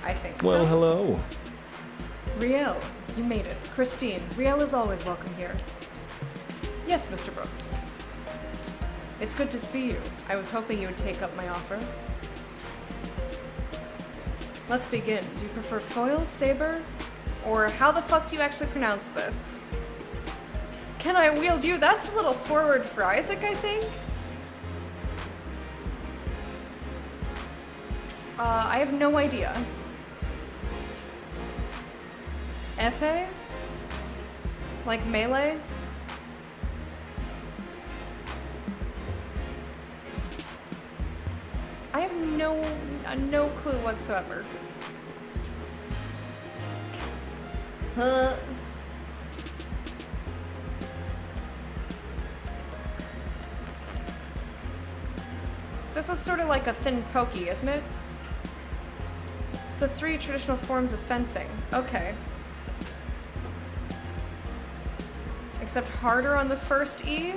I think so. Well, hello. Riel, you made it. Christine, Riel is always welcome here. Yes, Mr. Brooks. It's good to see you. I was hoping you would take up my offer. Let's begin. Do you prefer foil, saber, or how the fuck do you actually pronounce this? Can I wield you? That's a little forward for Isaac, I think. I have no idea. Epee? Like melee? I have no clue whatsoever. This is sort of like a thin pokey, isn't it? It's the 3 traditional forms of fencing. Okay. Except harder on the first E?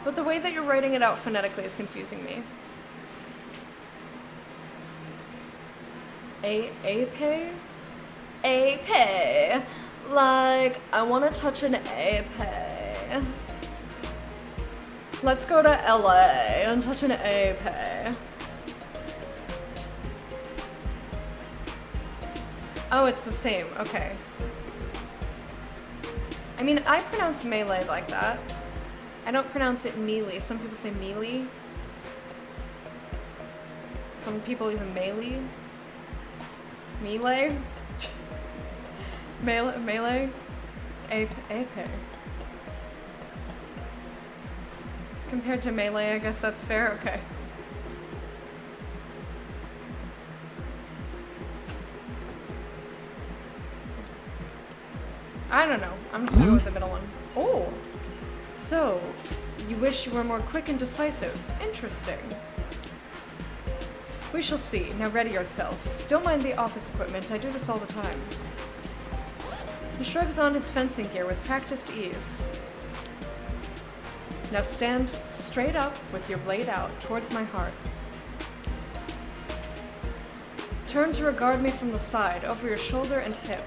But the way that you're writing it out phonetically is confusing me. Epee? Epee. Like, I want to touch an epee. Let's go to LA and touch an epee. Oh, it's the same. Okay. I mean, I pronounce melee like that. I don't pronounce it melee. Some people say melee. Some people even melee. Melee? Melee? Ape. Compared to melee, I guess that's fair? Okay. I don't know. I'm just gonna go with the middle one. Oh! So, you wish you were more quick and decisive. Interesting. We shall see. Now ready yourself. Don't mind the office equipment. I do this all the time. He shrugs on his fencing gear with practiced ease. Now stand straight up with your blade out towards my heart. Turn to regard me from the side, over your shoulder and hip.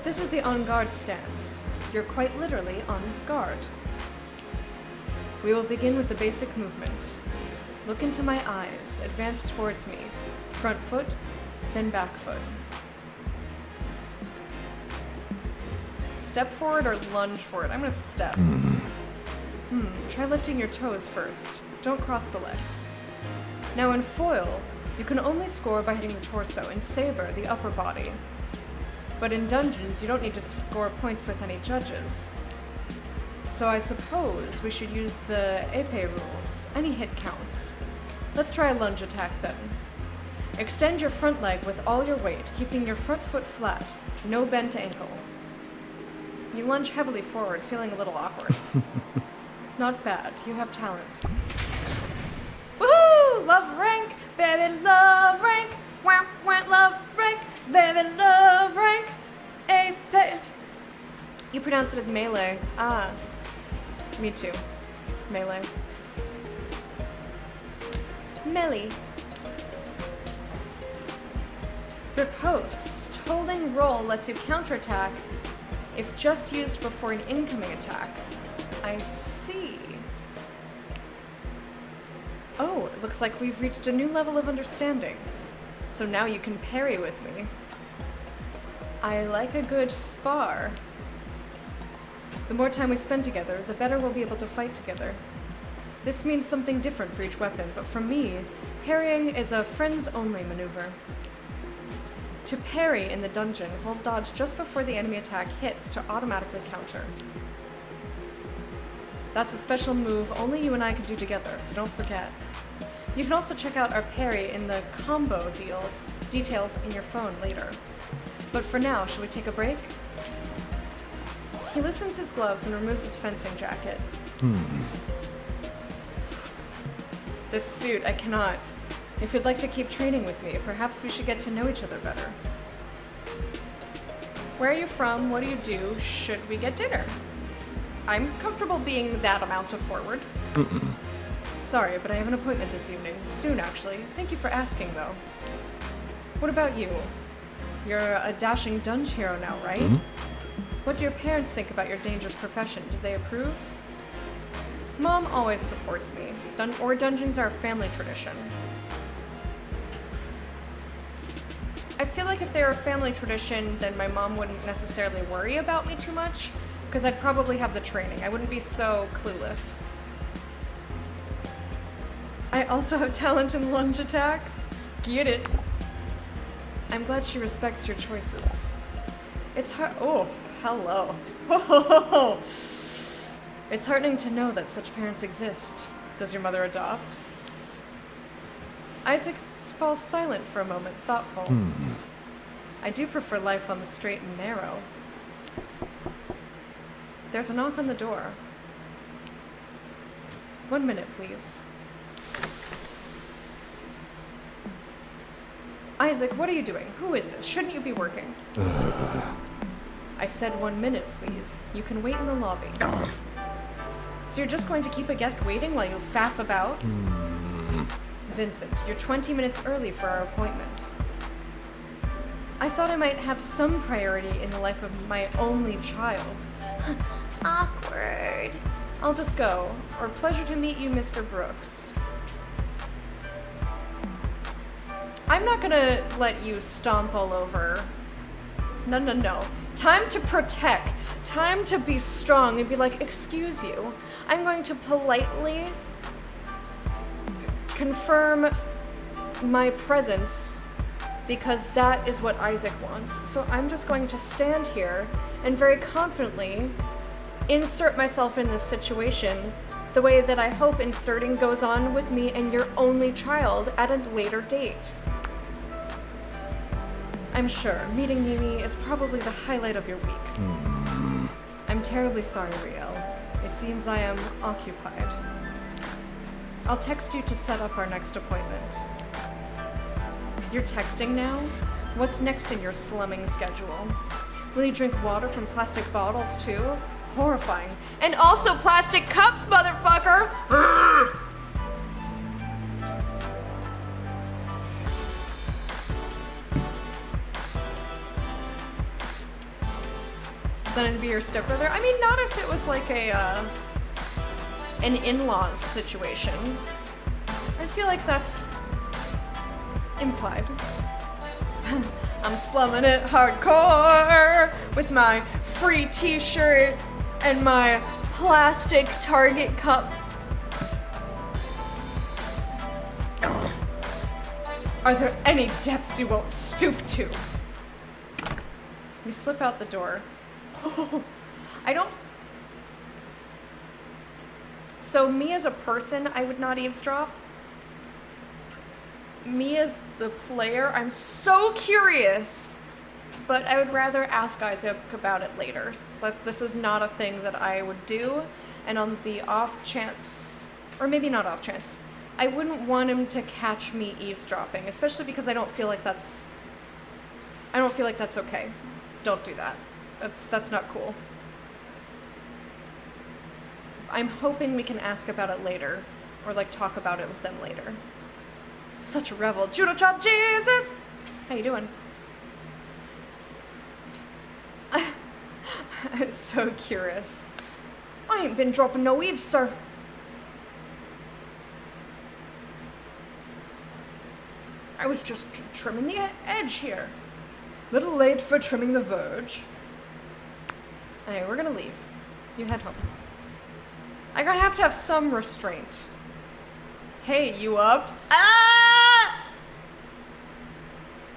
This is the on guard stance. You're quite literally on guard. We will begin with the basic movement. Look into my eyes, advance towards me. Front foot, then back foot. Step forward or lunge forward? I'm gonna step. Try lifting your toes first. Don't cross the legs. Now in foil, you can only score by hitting the torso. In saber, the upper body. But in dungeons, you don't need to score points with any judges. So I suppose we should use the epee rules. Any hit counts. Let's try a lunge attack then. Extend your front leg with all your weight, keeping your front foot flat. No bent ankle. You lunge heavily forward, feeling a little awkward. Not bad. You have talent. Woohoo! Love rank! Baby, love rank! Wah, wah, love rank! Baby, love rank! Epee! You pronounce it as melee. Ah. Me too. Melee. Melee. Riposte. Holding roll lets you counterattack if just used before an incoming attack. I see. Oh, it looks like we've reached a new level of understanding. So now you can parry with me. I like a good spar. The more time we spend together, the better we'll be able to fight together. This means something different for each weapon, but for me, parrying is a friends-only maneuver. To parry in the dungeon, hold dodge just before the enemy attack hits to automatically counter. That's a special move only you and I can do together, so don't forget. You can also check out our parry in the combo details in your phone later. But for now, should we take a break? He loosens his gloves and removes his fencing jacket. This suit, I cannot. If you'd like to keep training with me, perhaps we should get to know each other better. Where are you from? What do you do? Should we get dinner? I'm comfortable being that amount of forward. Sorry, but I have an appointment this evening. Soon, actually. Thank you for asking, though. What about you? You're a dashing dunge hero now, right? What do your parents think about your dangerous profession? Do they approve? Mom always supports me. Dungeons are a family tradition. I feel like if they were a family tradition, then my mom wouldn't necessarily worry about me too much, because I'd probably have the training. I wouldn't be so clueless. I also have talent in lunge attacks. Get it. I'm glad she respects your choices. It's hard. Oh, hello. It's heartening to know that such parents exist. Does your mother adopt? Isaac falls silent for a moment, thoughtful. I do prefer life on the straight and narrow. There's a knock on the door. 1 minute, please. Isaac, what are you doing? Who is this? Shouldn't you be working? I said 1 minute, please. You can wait in the lobby. So you're just going to keep a guest waiting while you faff about? Vincent, you're 20 minutes early for our appointment. I thought I might have some priority in the life of my only child. Awkward. I'll just go. Or pleasure to meet you, Mr. Brooks. I'm not gonna let you stomp all over. No. Time to protect. Time to be strong and be like, excuse you. I'm going to politely confirm my presence because that is what Isaac wants. So I'm just going to stand here and very confidently insert myself in this situation the way that I hope inserting goes on with me and your only child at a later date. I'm sure meeting Mimi is probably the highlight of your week. I'm terribly sorry, Riel. It seems I am occupied. I'll text you to set up our next appointment. You're texting now? What's next in your slumming schedule? Will you drink water from plastic bottles too? Horrifying. And also plastic cups, motherfucker! Then it'd be your stepbrother? I mean, not if it was like an in-laws situation. I feel like that's implied. I'm slumming it hardcore with my free t-shirt and my plastic Target cup. Are there any depths you won't stoop to? You slip out the door. I don't... So me as a person, I would not eavesdrop. Me as the player, I'm so curious, but I would rather ask Isaac about it later. This is not a thing that I would do, and on the off chance, or maybe not off chance, I wouldn't want him to catch me eavesdropping, especially because I don't feel like that's okay. Don't do that. That's not cool. I'm hoping we can ask about it later, or like talk about it with them later. Such a rebel. Judo chop Jesus! How you doing? So curious. I ain't been dropping no eaves, sir. I was just trimming the edge here. Little late for trimming the verge. Anyway, we're gonna leave. You head home. I'm gonna have to have some restraint. Hey, you up? Ah!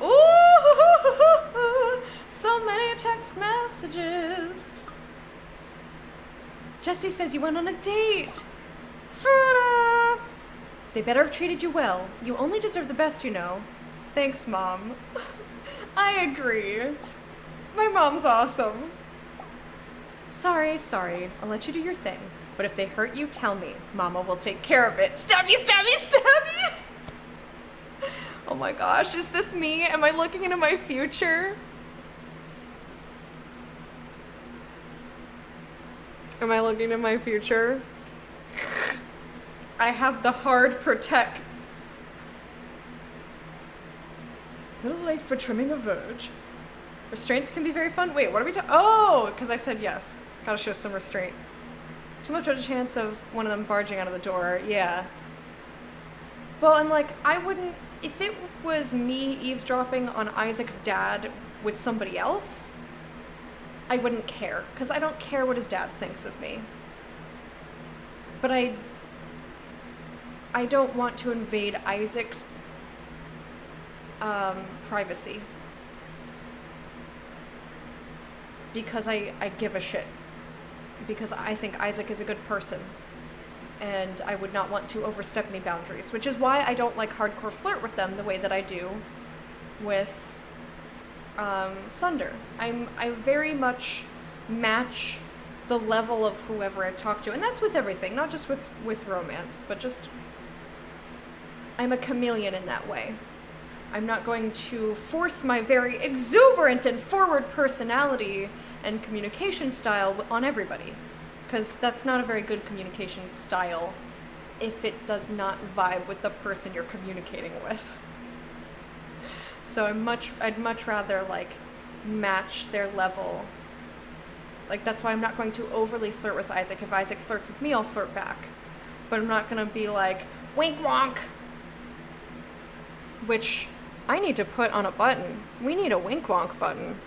Ooh! So many text messages. Jesse says you went on a date. They better have treated you well. You only deserve the best, you know. Thanks, Mom. I agree. My mom's awesome. Sorry. I'll let you do your thing. But if they hurt you, tell me. Mama will take care of it. Stabby! Oh my gosh, is this me? Am I looking into my future? Am I looking at my future? I have the hard protect. A little late for trimming the verge. Restraints can be very fun. Wait, what are we talking? Oh, because I said yes. Gotta show some restraint. Too much of a chance of one of them barging out of the door. Yeah. Well, and like, I wouldn't, if it was me eavesdropping on Isaac's dad with somebody else, I wouldn't care, because I don't care what his dad thinks of me. But I don't want to invade Isaac's privacy. Because I give a shit. Because I think Isaac is a good person. And I would not want to overstep any boundaries, which is why I don't like hardcore flirt with them the way that I do with Sunder. I very much match the level of whoever I talk to, and that's with everything, not just with romance, but just I'm a chameleon in that way. I'm not going to force my very exuberant and forward personality and communication style on everybody. Because that's not a very good communication style if it does not vibe with the person you're communicating with. So I'd much rather like match their level. Like that's why I'm not going to overly flirt with Isaac. If Isaac flirts with me, I'll flirt back. But I'm not gonna be like, wink wonk! Which I need to put on a button. We need a wink wonk button.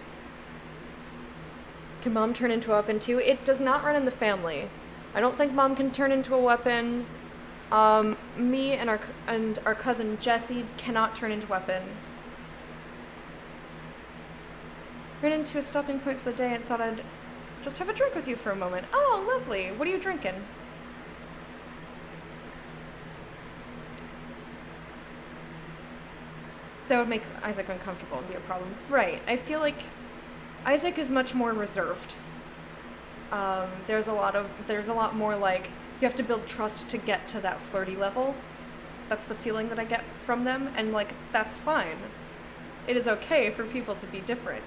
Can mom turn into a weapon too? It does not run in the family. I don't think mom can turn into a weapon. Me and our cousin Jessie cannot turn into weapons. Ran into a stopping point for the day and thought I'd just have a drink with you for a moment. Oh, lovely. What are you drinking? That would make Isaac uncomfortable and be a problem. Right. I feel like Isaac is much more reserved. There's a lot more like, you have to build trust to get to that flirty level. That's the feeling that I get from them, and like, that's fine. It is okay for people to be different.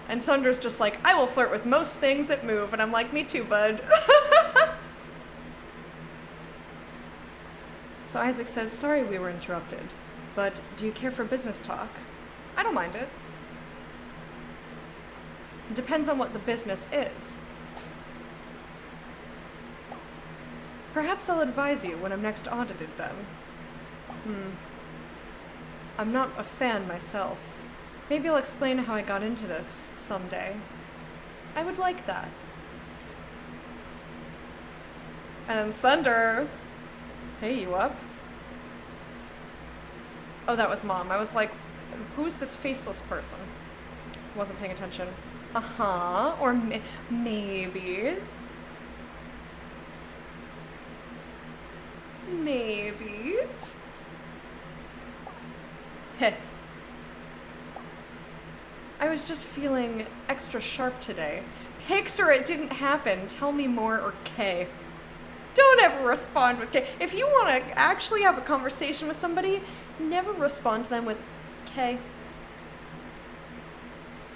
And Sunder's just like, I will flirt with most things that move, and I'm like, me too, bud. So Isaac says, sorry we were interrupted, but do you care for business talk? I don't mind it. It depends on what the business is. Perhaps I'll advise you when I'm next audited then. I'm not a fan myself. Maybe I'll explain how I got into this someday. I would like that. And Sunder. Hey, you up? Oh, that was mom. I was like, who's this faceless person? Wasn't paying attention. Uh-huh. Or maybe. Maybe. Heh. I was just feeling extra sharp today. Pixar, it didn't happen. Tell me more, or K. Don't ever respond with K. If you want to actually have a conversation with somebody, never respond to them with K.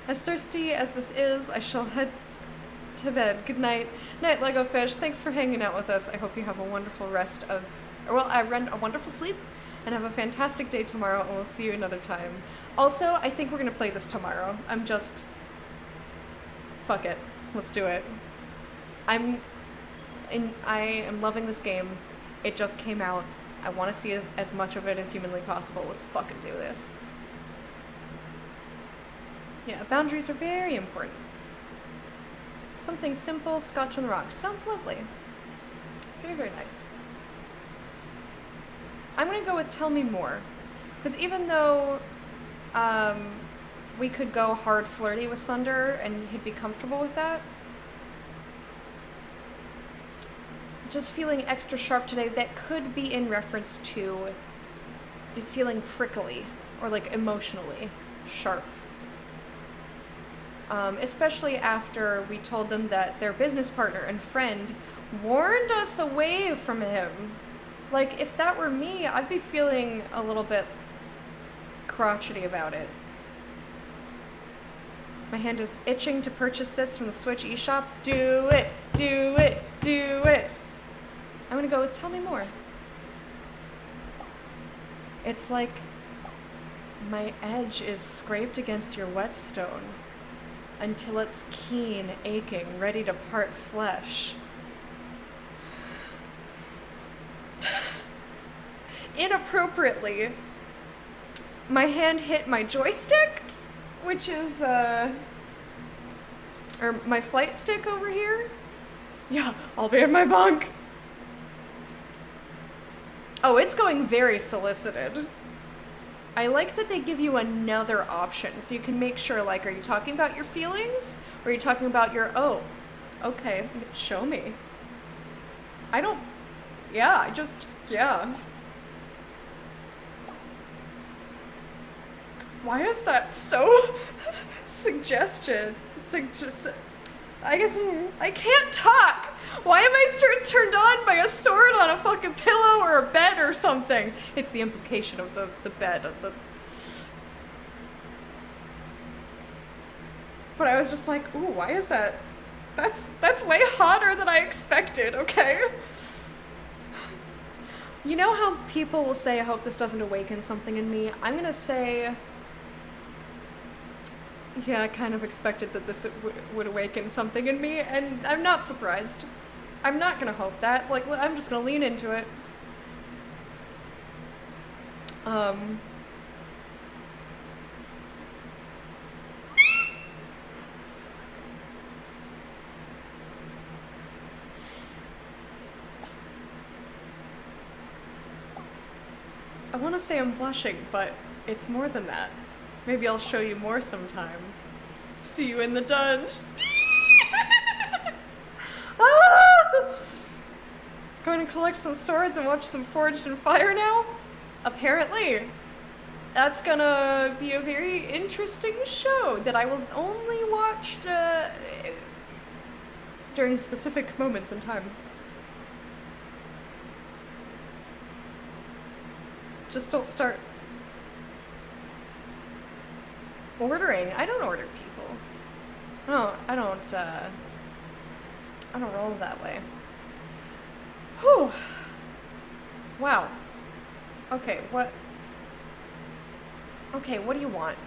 As thirsty as this is, I shall head to bed. Good night. Night, Lego Fish. Thanks for hanging out with us. I hope you have a wonderful rest of... a wonderful sleep, and have a fantastic day tomorrow, and we'll see you another time. Also, I think we're gonna play this tomorrow. Fuck it. Let's do it. I am loving this game. It just came out. I want to see as much of it as humanly possible. Let's fucking do this. Yeah, boundaries are very important. Something simple, Scotch on the rocks. Sounds lovely. Very, very nice. I'm gonna go with Tell Me More. Because even though we could go hard flirty with Sunder and he'd be comfortable with that, just feeling extra sharp today, that could be in reference to feeling prickly or like emotionally sharp. Especially after we told them that their business partner and friend warned us away from him. Like, if that were me, I'd be feeling a little bit crotchety about it. My hand is itching to purchase this from the Switch eShop. Do it, do it, do it. I'm gonna go with tell me more. It's like my edge is scraped against your whetstone until it's keen, aching, ready to part flesh. Inappropriately, my hand hit my joystick, which is, or my flight stick over here. Yeah, I'll be in my bunk. Oh, it's going very solicited. I like that they give you another option, so you can make sure, like, are you talking about your feelings? Or are you talking about your, oh, okay, show me. Yeah. Why is that so suggestion? I can't talk. Why am I turned on by a sword on a fucking pillow or a bed or something? It's the implication of the bed. But I was just like, ooh, why is that? That's way hotter than I expected, okay? You know how people will say, I hope this doesn't awaken something in me? I'm gonna say, yeah, I kind of expected that this would awaken something in me, and I'm not surprised. I'm not gonna hope that. Like, I'm just gonna lean into it. I want to say I'm blushing, but it's more than that. Maybe I'll show you more sometime. See you in the dungeon. Ah! Going to collect some swords and watch some Forged in Fire now? Apparently. That's gonna be a very interesting show that I will only watch during specific moments in time. Just don't start ordering. I don't order people. No, I don't roll that way. Whew. Wow. Okay, what do you want?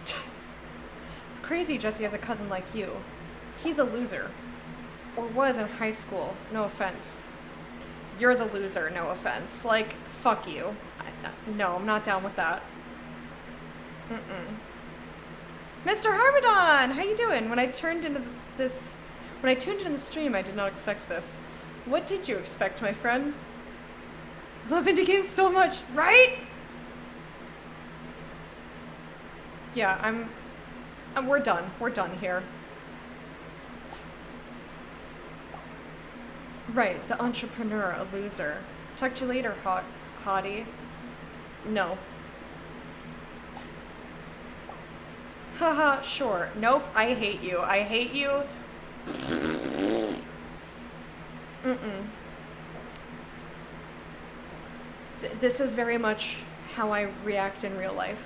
It's crazy Jesse has a cousin like you. He's a loser. Or was in high school. No offense. You're the loser, no offense. Like, fuck you. No, I'm not down with that. Mr. Harmadon, how you doing? When I tuned into the stream, I did not expect this. What did you expect, my friend? Love indie games so much, right? Yeah, we're done. We're done here. Right, the entrepreneur, a loser. Talk to you later, hottie. No. Haha, sure. Nope, I hate you. I hate you. This is very much how I react in real life.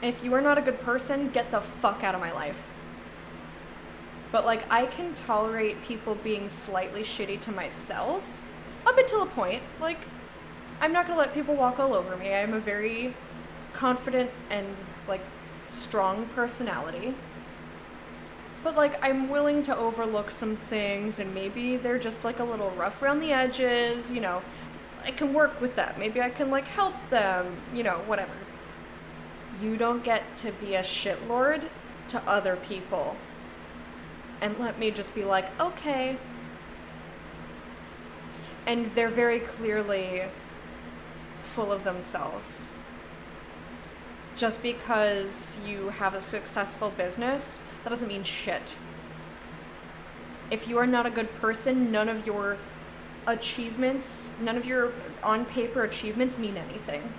If you are not a good person, get the fuck out of my life. But, like, I can tolerate people being slightly shitty to myself up until a point. Like, I'm not gonna let people walk all over me. I'm a very confident and, like, strong personality. But, like, I'm willing to overlook some things, and maybe they're just, like, a little rough around the edges, you know. I can work with that. Maybe I can, like, help them, you know, whatever. You don't get to be a shitlord to other people. And let me just be like, okay. And they're very clearly full of themselves. Just because you have a successful business, that doesn't mean shit. If you are not a good person, none of your achievements, none of your on-paper achievements mean anything.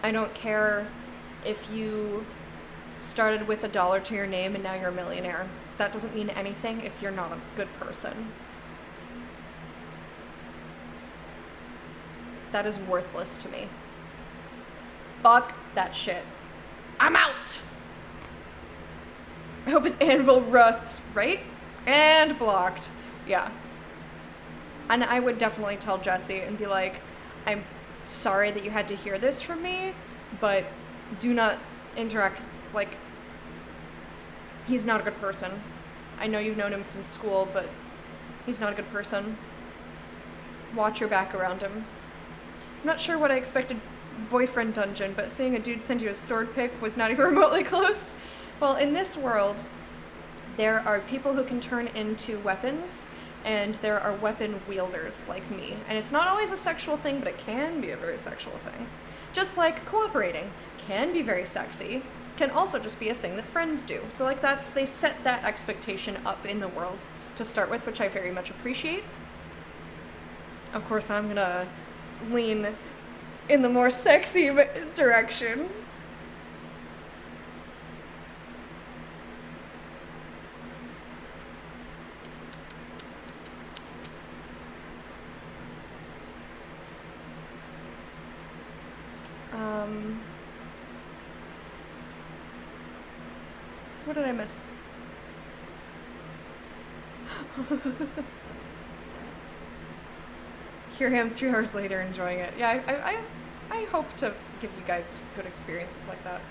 I don't care if you started with $1 to your name and now you're a millionaire. That doesn't mean anything if you're not a good person. That is worthless to me. Fuck that shit. I'm out. I hope his anvil rusts, right? And blocked. Yeah. And I would definitely tell Jesse and be like, I'm sorry that you had to hear this from me, but do not interact, like, he's not a good person. I know you've known him since school, but he's not a good person. Watch your back around him. I'm not sure what I expected boyfriend dungeon, but seeing a dude send you a sword pick was not even remotely close. Well, in this world, there are people who can turn into weapons, and there are weapon wielders like me. And it's not always a sexual thing, but it can be a very sexual thing. Just like cooperating can be very sexy, can also just be a thing that friends do. So like they set that expectation up in the world to start with, which I very much appreciate. Of course, I'm gonna lean in the more sexy direction. What did I miss? Hear him 3 hours later enjoying it. Yeah, I hope to give you guys good experiences like that.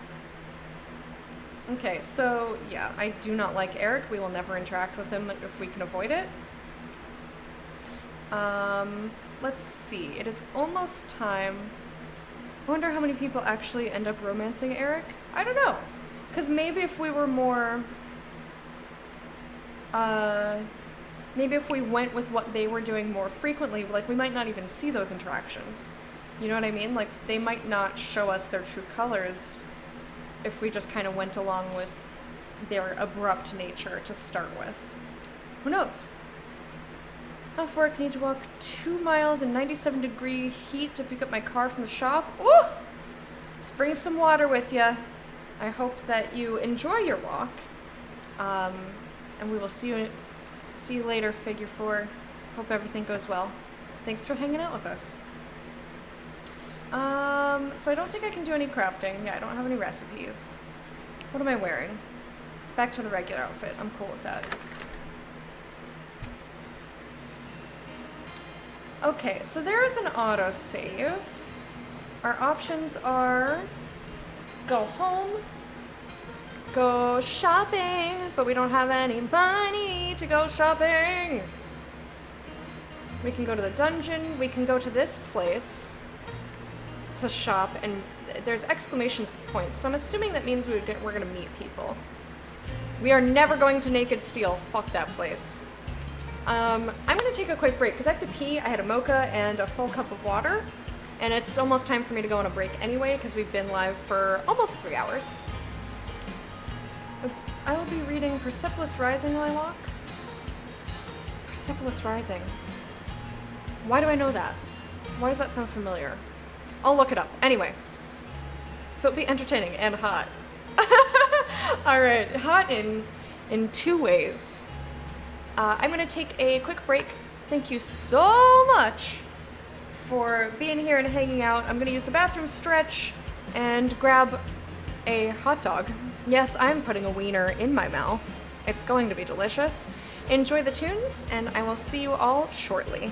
Okay, so yeah, I do not like Eric. We will never interact with him if we can avoid it. Let's see. It is almost time. I wonder how many people actually end up romancing Eric. I don't know. Because maybe if we were more... maybe if we went with what they were doing more frequently, like, we might not even see those interactions. You know what I mean? Like, they might not show us their true colors if we just kind of went along with their abrupt nature to start with. Who knows? Off work, need to walk 2 miles in 97-degree heat to pick up my car from the shop. Ooh! Bring some water with you. I hope that you enjoy your walk. And we will see you later, Figure 4. Hope everything goes well. Thanks for hanging out with us. So I don't think I can do any crafting. Yeah, I don't have any recipes. What am I wearing? Back to the regular outfit. I'm cool with that. Okay, so there is an autosave. Our options are go home, go shopping, but we don't have any money to go shopping. We can go to the dungeon, we can go to this place to shop, and there's exclamation points, so I'm assuming that means we're gonna meet people. We are never going to Naked Steel. Fuck that place. I'm gonna take a quick break because I have to pee. I had a mocha and a full cup of water, and it's almost time for me to go on a break anyway because we've been live for almost 3 hours. I will be reading Persepolis Rising while I walk. Persepolis Rising. Why do I know that? Why does that sound familiar? I'll look it up. Anyway. So it'll be entertaining and hot. Alright, hot in 2 ways. I'm going to take a quick break. Thank you so much for being here and hanging out. I'm going to use the bathroom stretch and grab a hot dog. Yes, I'm putting a wiener in my mouth. It's going to be delicious. Enjoy the tunes, and I will see you all shortly.